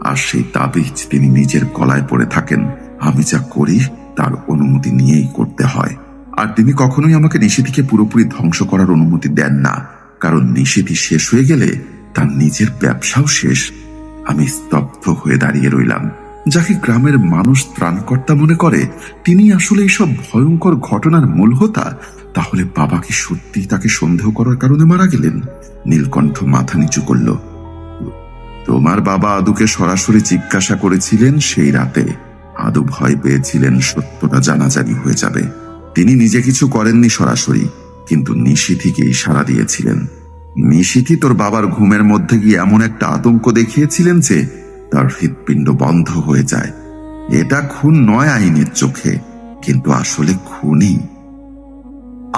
আর সেই তাবিজ তিনি নিজের গলায় পরে থাকেন। আমি যা করি তার অনুমতি নিয়েই করতে হয়। আর তিনি কখনোই আমাকে নিশিথিকে পুরোপুরি ধ্বংস করার অনুমতি দেন না, কারণ নিশিথি শেষ হয়ে গেলে তার নিজের ব্যবসাও শেষ। আমি স্তব্ধ হয়ে দাঁড়িয়ে রইলাম। যাকে গ্রামের মানুষ ত্রাণকর্তা মনে করে, তিনি আসলে এইসব ভয়ঙ্কর ঘটনার মূল হোতা। তাহলে বাবা কি সত্যিই তাকে সন্দেহ করার কারণে মারা গেলেন? নীলকণ্ঠ মাথা নিচু করল। তোমার বাবা আদুকে সরাসরি জিজ্ঞাসা করেছিলেন সেই রাতে। আদু ভয় পেয়েছিলেন সত্যটা জানাজানি হয়ে যাবে। তিনি নিজে কিছু করেননি সরাসরি, কিন্তু নিশিথিকে ইশারা দিয়েছিলেন। নিশিথি তোর বাবার ঘুমের মধ্যে গিয়ে এমন একটা আতঙ্ক দেখিয়েছিলেন যে তার হৃৎপিণ্ড বন্ধ হয়ে যায়। এটা খুন নয় আইনের চোখে, কিন্তু আসলে খুনই।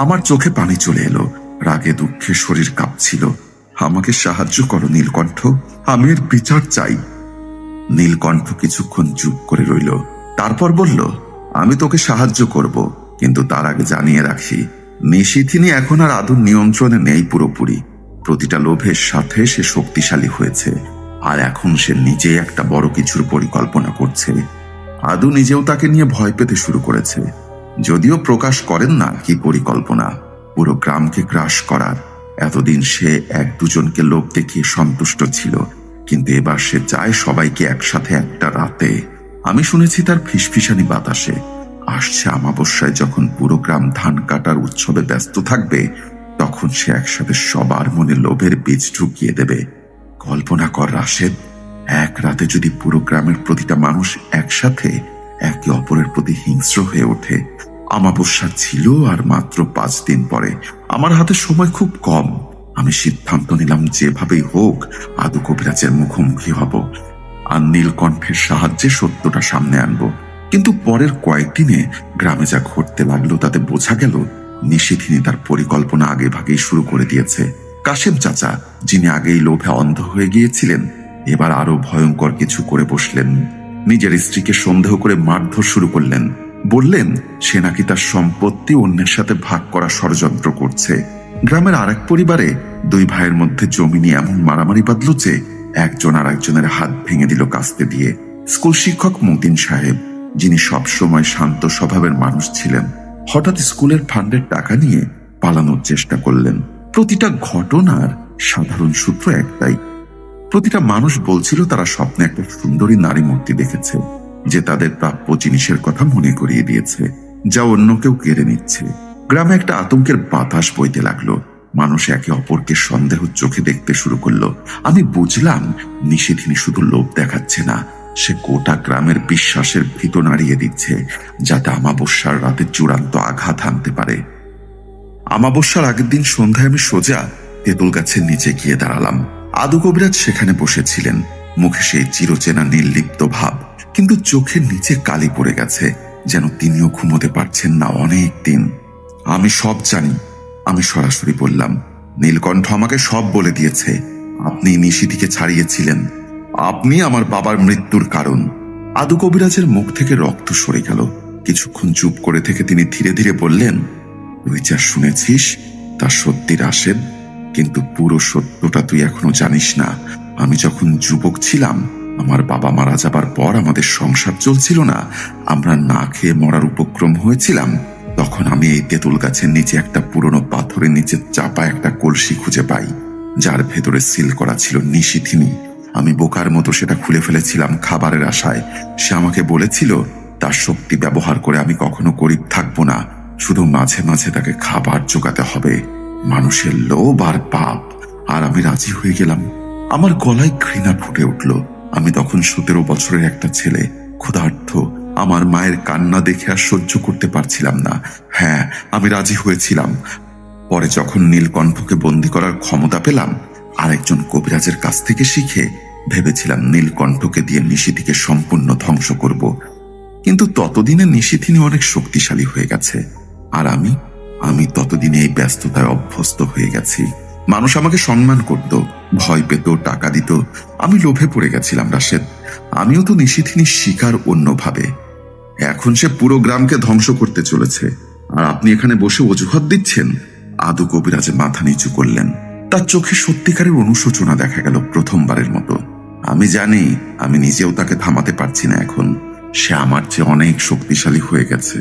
আমার চোখে পানি চলে এলো। রাগে দুঃখে শরীর কাঁপছিল। আমাকে সাহায্য করো নীলকণ্ঠ, আমি এর বিচার চাই। নীলকণ্ঠ কিছুক্ষণ চুপ করে রইল, তারপর বলল, আমি তোকে সাহায্য করব, কিন্তু তার আগে জানিয়ে রাখি, নিশিথিনী এখন আর আদুর নিয়ন্ত্রণে নেই পুরোপুরি। প্রতিটা লোভের সাথে সে শক্তিশালী হয়েছে, আর এখন সে নিজে একটা বড় কিছুর পরিকল্পনা করছে। আদু নিজেও তাকে নিয়ে ভয় পেতে শুরু করেছে, যদিও প্রকাশ করেন না কি পরিকল্পনা। পুরো গ্রামকে গ্রাস করার। এতদিন সে এক দুজনকে লোভ দেখিয়ে সন্তুষ্ট ছিল, কিন্তু এবার সে চায় সবাইকে একসাথে একটা রাতে। আমি শুনেছি তার ফিসফিসানি বাতাসে আসছে অমাবস্যায়, যখন পুরো গ্রাম ধান কাটার উৎসবে ব্যস্ত থাকবে, তখন সে একসাথে সবার মনে লোভের বীজ ঢুকিয়ে দেবে। কল্পনা কর রাশেদ, এক রাতে যদি পুরো গ্রামের প্রতিটা মানুষ একসাথে একে অপরের প্রতি হিংস্র হয়ে ওঠে। অমাবস্যা ছিল আর মাত্র 5 দিন পরে। আমার হাতে সময় খুব কম। আমি সিদ্ধান্ত নিলাম যেভাবেই হোক আদু কবিরাজের মুখোমুখি হব, আর নীলকণ্ঠের সাহায্যে সত্যটা সামনে আনবো। কিন্তু পরের কয়েকদিনে গ্রামে যা ঘটতে লাগলো তাতে বোঝা গেল নিশিথিনী তার পরিকল্পনা আগে ভাগেই শুরু করে দিয়েছে। কাশেম চাচা, যিনি আগেই লোভে অন্ধ হয়ে গিয়েছিলেন, এবার আরো ভয়ঙ্কর কিছু করে বসলেন। নিজের স্ত্রীকে সন্দেহ করে মারধর শুরু করলেন। বললেন সে নাকি তার সম্পত্তি অন্যের সাথে ভাগ করা ষড়যন্ত্র করছে। গ্রামের আরেক পরিবারে 2 ভাইয়ের মধ্যে জমি নিয়ে এমন মারামারি বাঁধল যে একজন আর একজনের হাত ভেঙে দিল কাস্তে দিয়ে। স্কুল শিক্ষক মতিন সাহেব, যিনি সবসময় শান্ত স্বভাবের মানুষ ছিলেন, হঠাৎ স্কুলের ফান্ডের টাকা নিয়ে পালানোর চেষ্টা করলেন। প্রতিটা ঘটনার সাধারণ সূত্র একটাই। প্রতিটা মানুষ বলছিল তারা স্বপ্নে একটা সুন্দরী নারী মূর্তি দেখেছে, যে তাদের প্রাপ্য জিনিসের কথা মনে করিয়ে দিয়েছে, যা অন্য কেউ কেড়ে নিচ্ছে। গ্রামে একটা আতঙ্কের বাতাস বইতে লাগলো। মানুষ একে অপরকে সন্দেহ চোখে দেখতে শুরু করলো। আমি বুঝলাম নিশিথিনী শুধু লোভ দেখাচ্ছে না, সে গোটা গ্রামের বিশ্বাসের ভিত নাড়িয়ে দিচ্ছে, যাতে অমাবস্যার রাতে চূড়ান্ত আঘাত আনতে পারে। অমাবস্যার আগের দিন সন্ধ্যায় আমি সোজা তেঁতুল গাছের নিচে গিয়ে দাঁড়ালাম। আদু কবিরাজ সেখানে বসেছিলেন, মুখে সেই চিরচেনা নির্লিপ্ত ভাব, কিন্তু চোখের নিচে কালি পড়ে গেছে, যেন তিনিও ঘুমোতে পারছেন না অনেক দিন। আমি সব জানি, আমি সরাসরি বললাম। নীলকণ্ঠ আমাকে সব বলে দিয়েছে। আপনি নিশিথিকে ছাড়িয়েছিলেন, আপনি আমার বাবার মৃত্যুর কারণ। আদু কবিরাজের মুখ থেকে রক্ত সরে গেল। কিছুক্ষণ চুপ করে থেকে তিনি ধীরে ধীরে বললেন, তুই যা শুনেছিস তা সত্যি রাশেদ, কিন্তু পুরো সত্যটা তুই এখনো জানিস না। আমি যখন যুবক ছিলাম, আমার বাবা মারা যাবার পর আমাদের সংসার চলছিল না, আমরা না খেয়ে মরার উপক্রম হয়েছিলাম। তখন আমি এই তেঁতুল গাছের নিচে একটা পুরনো পাথরের নিচে চাপা একটা কলসি খুঁজে পাই, যার ভেতরে সিল করা ছিল নিশিথিনী। আমি বোকার মতো সেটা খুলে ফেলেছিলাম খাবারের আশায়। সে আমাকে বলেছিল তার শক্তি ব্যবহার করে আমি কখনো গরিব থাকবো না, শুধু মাঝে মাঝে তাকে খাবার জোগাতে হবে। মানুষের লোভ আর পাপ। আর আমি রাজি হয়ে গেলাম। আমার গলায় ঘৃণা ফুটে উঠল। আমি তখন 17 বছরের একটা ছেলে, ক্ষুধার্ত। আমার মায়ের কান্না দেখে আর সহ্য করতে পারছিলাম না। হ্যাঁ, আমি রাজি হয়েছিলাম। পরে যখন নীলকণ্ঠকে বন্দি করার ক্ষমতা পেলাম, আরেকজন কবিরাজের কাছ থেকে শিখে ভেবেছিলাম নীলকণ্ঠকে দিয়ে নিশিথিকে সম্পূর্ণ ধ্বংস করব, কিন্তু ততদিনে নিশিথিনী অনেক শক্তিশালী হয়ে গেছে, আর আমি ততদিনে এই ব্যস্ততায় অভ্যস্ত হয়ে গেছি। মানুষ আমাকে সম্মান করত, ভয় পেত, টাকা দিত। আমি লোভে পড়ে গেছিলাম রাশেদ। আমিও তো নিশিথিনীর শিকার অন্যভাবে। এখন সে পুরো গ্রামকে ধ্বংস করতে চলেছে, আর আপনি এখানে বসে অজুহাত দিচ্ছেন। আদু কবিরাজ মাথা নিচু করলেন। তার চোখে সত্যিকারের অনুশোচনা দেখা গেল প্রথমবারের মতো। আমি জানি আমি নিজেও তাকে থামাতে পারছি না। এখন সে আমার চেয়ে অনেক শক্তিশালী হয়ে গেছে।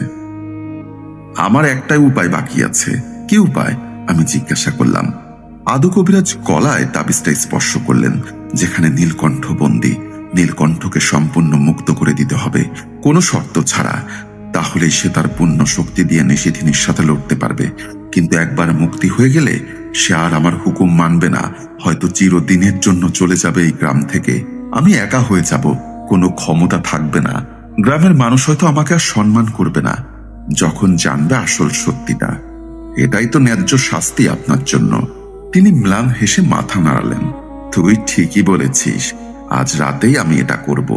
আমার একটাই উপায় বাকি আছে। কি উপায়? আমি জিজ্ঞাসা করলাম। আদু কবিরাজ গলায় তাবিজটা স্পর্শ করলেন, যেখানে নীলকণ্ঠ বন্দী। নীলকণ্ঠকে সম্পূর্ণ মুক্ত করে দিতে হবে, কোনো শর্ত ছাড়া। তাহলে সে তার পূর্ণ শক্তি দিয়ে নিশিথিনীর সাথে লড়তে পারবে। কিন্তু একবার মুক্তি হয়ে গেলে সে আর আমার হুকুম মানবে না, হয়তো চিরদিনের জন্য চলে যাবে এই গ্রাম থেকে। আমি একা হয়ে যাব, কোনো ক্ষমতা থাকবে না। গ্রামের মানুষ হয়তো আমাকে আর সম্মান করবে না যখন জানবে আসল সত্যিটা। এটাই তো ন্যায্য শাস্তি আপনার জন্য। তিনি ম্লান হেসে মাথা নাড়ালেন। তুই ঠিকই বলেছিস, আজ রাতেই আমি এটা করব।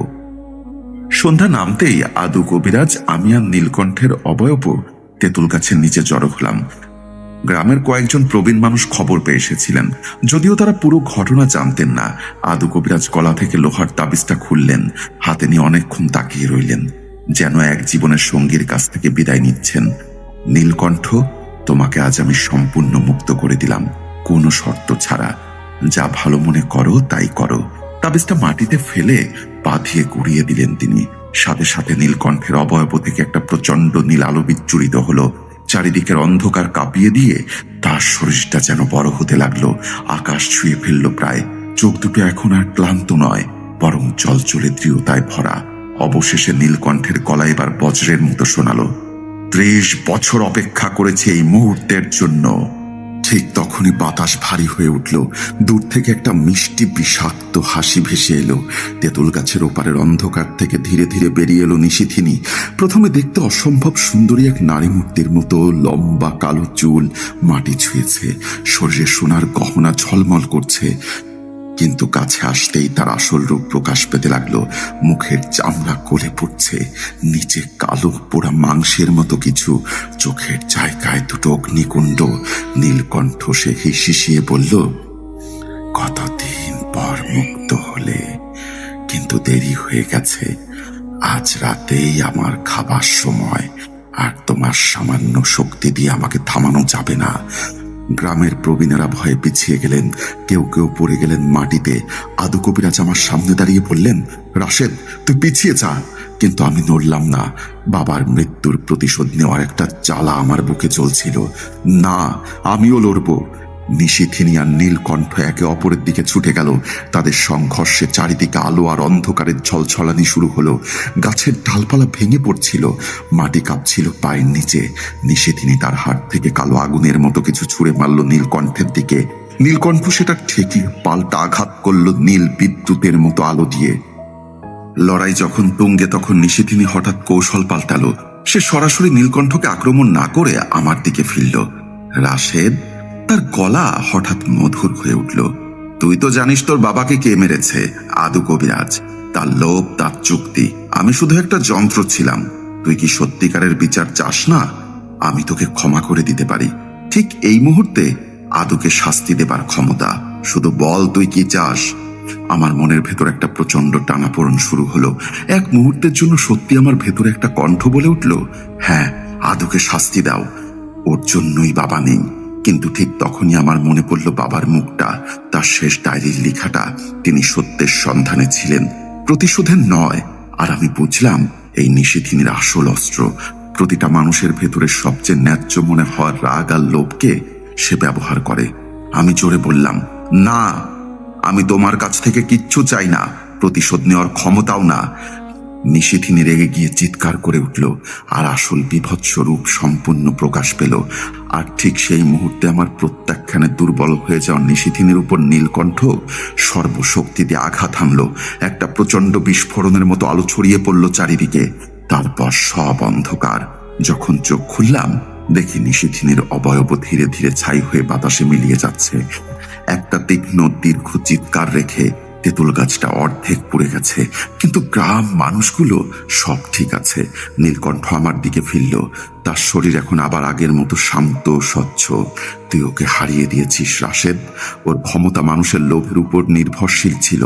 সন্ধ্যা নামতেই আদু কবিরাজ, আমি আর নীলকণ্ঠের অবয়ব তেঁতুল গাছের নিচে জড়ো হলাম। গ্রামের কয়েকজন প্রবীণ মানুষ খবর পেয়ে এসেছিলেন, যদিও তারা পুরো ঘটনা জানতেন না। আদু কবিরাজ গলা থেকে লোহার তাবিজটা খুললেন, হাতে নিয়ে অনেকক্ষণ তাকিয়ে রইলেন, যেন এক জীবনের সঙ্গীর কাছ থেকে বিদায় নিচ্ছেন। নীলকণ্ঠ, তোমাকে আজ আমি সম্পূর্ণ মুক্ত করে দিলাম, কোনো শর্ত ছাড়া। যা ভালো মনে করো তাই করো। তাবিজটা মাটিতে ফেলে পা দিয়ে গুড়িয়ে দিলেন তিনি। সাথে সাথে নীলকণ্ঠের অবয়ব থেকে একটা প্রচন্ড নীল আলো বিচ্ছুরিত হলো। চারিদিকের অন্ধকার কাঁপিয়ে দিয়ে তার শরীরটা যেন বড় হতে লাগলো, আকাশ ছুঁয়ে ফেললো প্রায়। চোখ দুটো এখন আর ক্লান্ত নয়, বরং চলচলে দৃঢ়তায় ভরা। অবশেষে নীলকণ্ঠের গলা এবার বজ্রের মতো শোনালো, 30 বছর অপেক্ষা করেছে এই মুহূর্তের জন্য। ঠিক তখনই বাতাস ভারী হয়ে উঠল। দূর থেকে একটা মিষ্টি বিষাক্ত হাসি ভেসে এলো। তেঁতুল গাছের ওপারের অন্ধকার থেকে ধীরে ধীরে বেরিয়ে এলো নিশিথিনী। প্রথমে দেখতে অসম্ভব সুন্দরী এক নারী মূর্তির মতো, লম্বা কালো চুল, মাটি ছুঁয়েছে, শরীরে সোনার গহনা ঝলমল করছে। কিন্তু কাছে আসতেই তার আসল রূপ প্রকাশ পেতে লাগলো। মুখের চামড়া গলে পড়ছে, নিচে কালো পোড়া মাংসের মতো কিছু, চোখের জায়গায় দুটো অগ্নিকুণ্ড। নীলকণ্ঠ সে হিসিয়ে বলল, কতদিন পর মুক্ত হলে, কিন্তু দেরি হয়ে গেছে। আজ রাতেই আমার খাবার সময়, আর তোমার সামান্য শক্তি দিয়ে আমাকে থামানো যাবে না। গ্রামের প্রবীণেরা ভয়ে পিছিয়ে গেলেন, কেউ কেউ পড়ে গেলেন মাটিতে। আদু কবিরাজ আমার সামনে দাঁড়িয়ে বললেন, রাশেদ, তুই পিছিয়ে যা। কিন্তু আমি নড়লাম না। বাবার মৃত্যুর প্রতিশোধ নেওয়ার একটা জ্বালা আমার বুকে চলছিল। না, আমিও লড়ব। নিশিথিনী আর নীলকণ্ঠ একে অপরের দিকে ছুটে গেল। তাদের সংঘর্ষে চারিদিকে আলো আর অন্ধকারের ঝলঝলানি শুরু হলো। গাছের ডালপালা ভেঙে পড়ছিল, মাটি কাঁপছিল পায়ের নিচে। নিশিথিনী তার হাত থেকে কালো আগুনের মতো কিছু ছুঁড়ে মারল নীলকণ্ঠের দিকে। নীলকণ্ঠ সেটা ঠিকই পাল্টা আঘাত করল নীল বিদ্যুতের মতো আলো দিয়ে। লড়াই যখন তুঙ্গে, তখন নিশিথিনী হঠাৎ কৌশল পাল্টালো। সে সরাসরি নীলকণ্ঠকে আক্রমণ না করে আমার দিকে ফিরল। রাশেদ, তার গলা হঠাৎ মধুর হয়ে উঠল, তুই তো জানিস তোর বাবাকে কে মেরেছে? আদু কবিরাজ। তার লোভ, তার চুক্তি। আমি শুধু একটা যন্ত্র ছিলাম। তুই কি সত্যিকারের বিচার চাস না? আমি তোকে ক্ষমা করে দিতে পারি। ঠিক এই মুহূর্তে আদুকে শাস্তি দেবার ক্ষমতা। শুধু বল তুই কি চাস। আমার মনের ভেতর একটা প্রচন্ড টানাপোড়েন শুরু হলো। এক মুহূর্তের জন্য সত্যি আমার ভেতরে একটা কণ্ঠ বলে উঠল, হ্যাঁ, আদুকে শাস্তি দাও, ওর জন্যই বাবা নেই। কিন্তু ঠিক তখনই আমার মনে পড়ল বাবার মুখটা, তার শেষ ডায়েরির লেখাটা। তিনি সত্যের সন্ধানে ছিলেন, প্রতিশোধের নয়। আর আমি বুঝলাম এই নিশিথিনীর আসল অস্ত্র। প্রতিটা মানুষের ভেতরে সবচেয়ে ন্যায্য মনে হওয়ার রাগ আর লোভকে সে ব্যবহার করে। আমি জোরে বললাম, না, আমি তোমার কাছ থেকে কিচ্ছু চাই না, প্রতিশোধ নেওয়ার ক্ষমতাও না। নিশিথিনী রেগে গিয়ে চিৎকার করে উঠল, আর আসল বিভৎস রূপ সম্পূর্ণ প্রকাশ পেল। আর ঠিক সেই মুহূর্তে আমার প্রত্যাখ্যানে দুর্বল হয়ে যাওয়া নিশিথিনীর উপর নীলকণ্ঠ সর্বশক্তি দিয়ে আঘাত হানল। একটা প্রচন্ড বিস্ফোরণের মতো আলো ছড়িয়ে পড়ল চারিদিকে। তারপর সব অন্ধকার। যখন চোখ খুললাম, দেখি নিশিথিনীর অবয়ব ধীরে ধীরে ছাই হয়ে বাতাসে মিলিয়ে যাচ্ছে। একটা তীক্ষ্ণ দীর্ঘ চিৎকার রেখে তেঁতুল গাছটা অর্ধেক পুড়ে গেছে, কিন্তু গ্রাম মানুষগুলো সব ঠিক আছে। নীলকণ্ঠ আমার দিকে ফিরল। তার শরীর এখন আবার আগের মতো শান্ত স্বচ্ছ। তুই ওকে হারিয়ে দিয়েছিস রাশেদ। ওর ক্ষমতা মানুষের লোভের উপর নির্ভরশীল ছিল।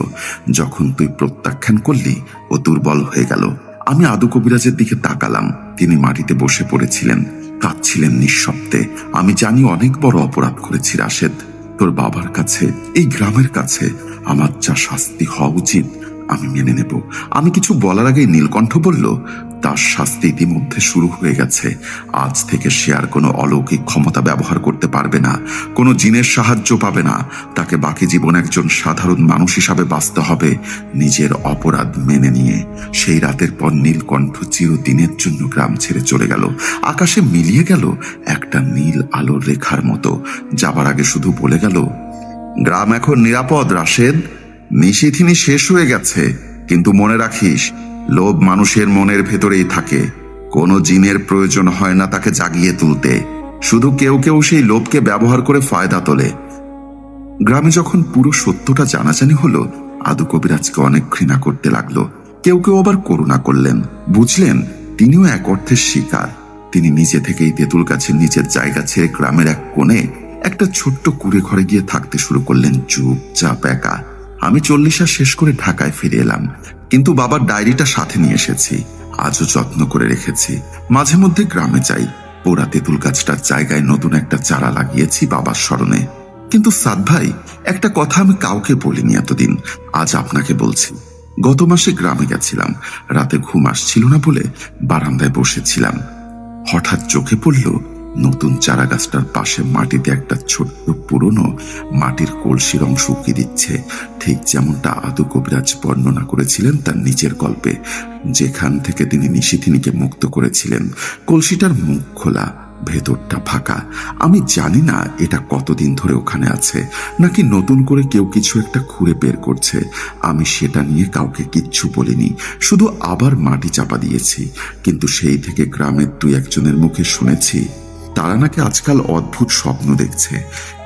যখন তুই প্রত্যাখ্যান করলি ও দুর্বল হয়ে গেল। আমি আদু কবিরাজের দিকে তাকালাম। তিনি মাটিতে বসে পড়েছিলেন, কাঁদছিলেন নিঃশব্দে। আমি জানি অনেক বড় অপরাধ করেছি রাশেদ। তোর বাবার কাছে, এই গ্রামের কাছে আমার যা শাস্তি হওয়া উচিত আমি মেনে নেব। আমি কিছু বলার আগেই নীলকণ্ঠ বলল, তার শাস্তি ইতিমধ্যে শুরু হয়ে গেছে। আজ থেকে সে আর কোনো অলৌকিক ক্ষমতা ব্যবহার করতে পারবে না, কোনো জিনের সাহায্য পাবে না। তাকে বাকি জীবন একজন সাধারণ মানুষ হিসাবে বাঁচতে হবে, নিজের অপরাধ মেনে নিয়ে। সেই রাতের পর নীলকণ্ঠ চিরদিনের জন্য গ্রাম ছেড়ে চলে গেল। আকাশে মিলিয়ে গেল একটা নীল আলোর রেখার মতো। যাবার আগে শুধু বলে গেল, গ্রাম এখন নিরাপদ রাশেদ। নিশিথিনি শেষ হয়ে গেছে, কিন্তু মনে রাখিস, লোভ মানুষের মনের ভেতরেই থাকে। কোনো জিনের প্রয়োজন হয় না তাকে জাগিয়ে তুলতে, শুধু কেউ কেউ সেই লোভকে ব্যবহার করে ফায়দা তোলে। গ্রামে যখন পুরো সত্যটা জানাজানি হলো, আদু কবিরাজকে অনেক ঘৃণা করতে লাগলো। কেউ কেউ আবার করুণা করলেন। বুঝলেন তিনিও এক অর্থের শিকার। তিনি নিজে থেকেই তেঁতুল গাছের নিচের জায়গা ছেড়ে গ্রামের এক কোণে একটা ছোট্ট কুড়ে ঘরে গিয়ে থাকতে শুরু করলেন, চুপচাপ একা। আমি 40 শেষ করে ঢাকায় ফিরে এলাম, কিন্তু বাবার ডায়েরিটা সাথে নিয়ে এসেছি। আজও যত্ন করে রেখেছি। মাঝে মধ্যে গ্রামে যাই। পোড়া তেঁতুল গাছটার জায়গায় নতুন একটা চারা লাগিয়েছি বাবার স্মরণে। কিন্তু সাদ ভাই, একটা কথা আমি কাউকে বলিনি এতদিন, আজ আপনাকে বলছি। গত মাসে গ্রামে গেছিলাম। রাতে ঘুম আসছিল না বলে বারান্দায় বসেছিলাম। হঠাৎ চোখে পড়ল নতুন চারা গাছটার পাশে মাটিতে একটা ছোট্ট পুরনো মাটির কলসির অংশ উকি দিচ্ছে, ঠিক যেমনটা আদু কবিরাজ বর্ণনা করেছিলেন তার নিজের গল্পে, যেখান থেকে তিনি নিশিথিনীকে মুক্ত করেছিলেন। কলসিটার মুখ খোলা, ভেতরটা ফাঁকা। আমি জানি না এটা কতদিন ধরে ওখানে আছে, নাকি নতুন করে কেউ কিছু একটা খুঁড়ে বের করছে। আমি সেটা নিয়ে কাউকে কিচ্ছু বলিনি, শুধু আবার মাটি চাপা দিয়েছি। কিন্তু সেই থেকে গ্রামের 2-1 মুখে শুনেছি তারা নাকি আজকাল অদ্ভুত স্বপ্ন দেখছে।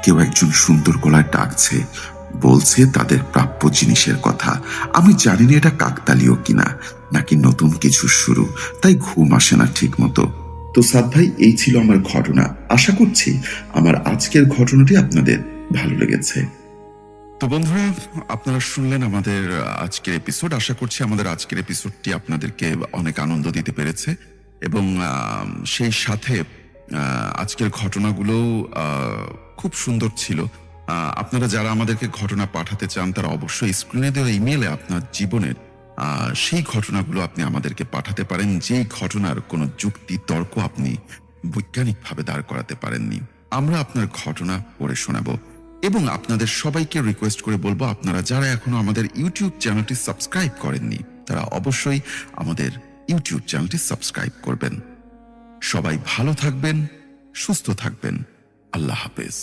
কেউ একজন সুন্দর গলায় ডাকছে, বলছে তাদের প্রাপ্য জিনিসের কথা। আমি জানি না এটা কাকতালীয় কিনা, নাকি নতুন কিছু শুরু, তাই ঘুম আসে না ঠিক মতো। তো সাদ ভাই, এই ছিল আমার ঘটনা। আশা করছি আমার আজকের ঘটনাটি আপনাদের ভালো লেগেছে। তো বন্ধুরা, আপনারা শুনলেন আমাদের আজকের এপিসোড। আশা করছি আমাদের আজকের এপিসোডটি আপনাদেরকে অনেক আনন্দ দিতে পেরেছে, এবং সেই সাথে আজকের ঘটনাগুলো খুব সুন্দর ছিল। আপনারা যারা আমাদেরকে ঘটনা পাঠাতে চান তারা অবশ্যই স্ক্রিনে দেওয়া ইমেলে আপনার জীবনের সেই ঘটনাগুলো আপনি আমাদেরকে পাঠাতে পারেন, যেই ঘটনার কোনো যুক্তি তর্ক আপনি বৈজ্ঞানিকভাবে দাঁড় করাতে পারেননি। আমরা আপনার ঘটনা পড়ে শোনাবো, এবং আপনাদের সবাইকে রিকোয়েস্ট করে বলবো, আপনারা যারা এখনো আমাদের ইউটিউব চ্যানেলটি সাবস্ক্রাইব করেননি তারা অবশ্যই আমাদের ইউটিউব চ্যানেলটি সাবস্ক্রাইব করবেন। সবাই ভালো থাকবেন, সুস্থ থাকবেন। আল্লাহ হাফেজ।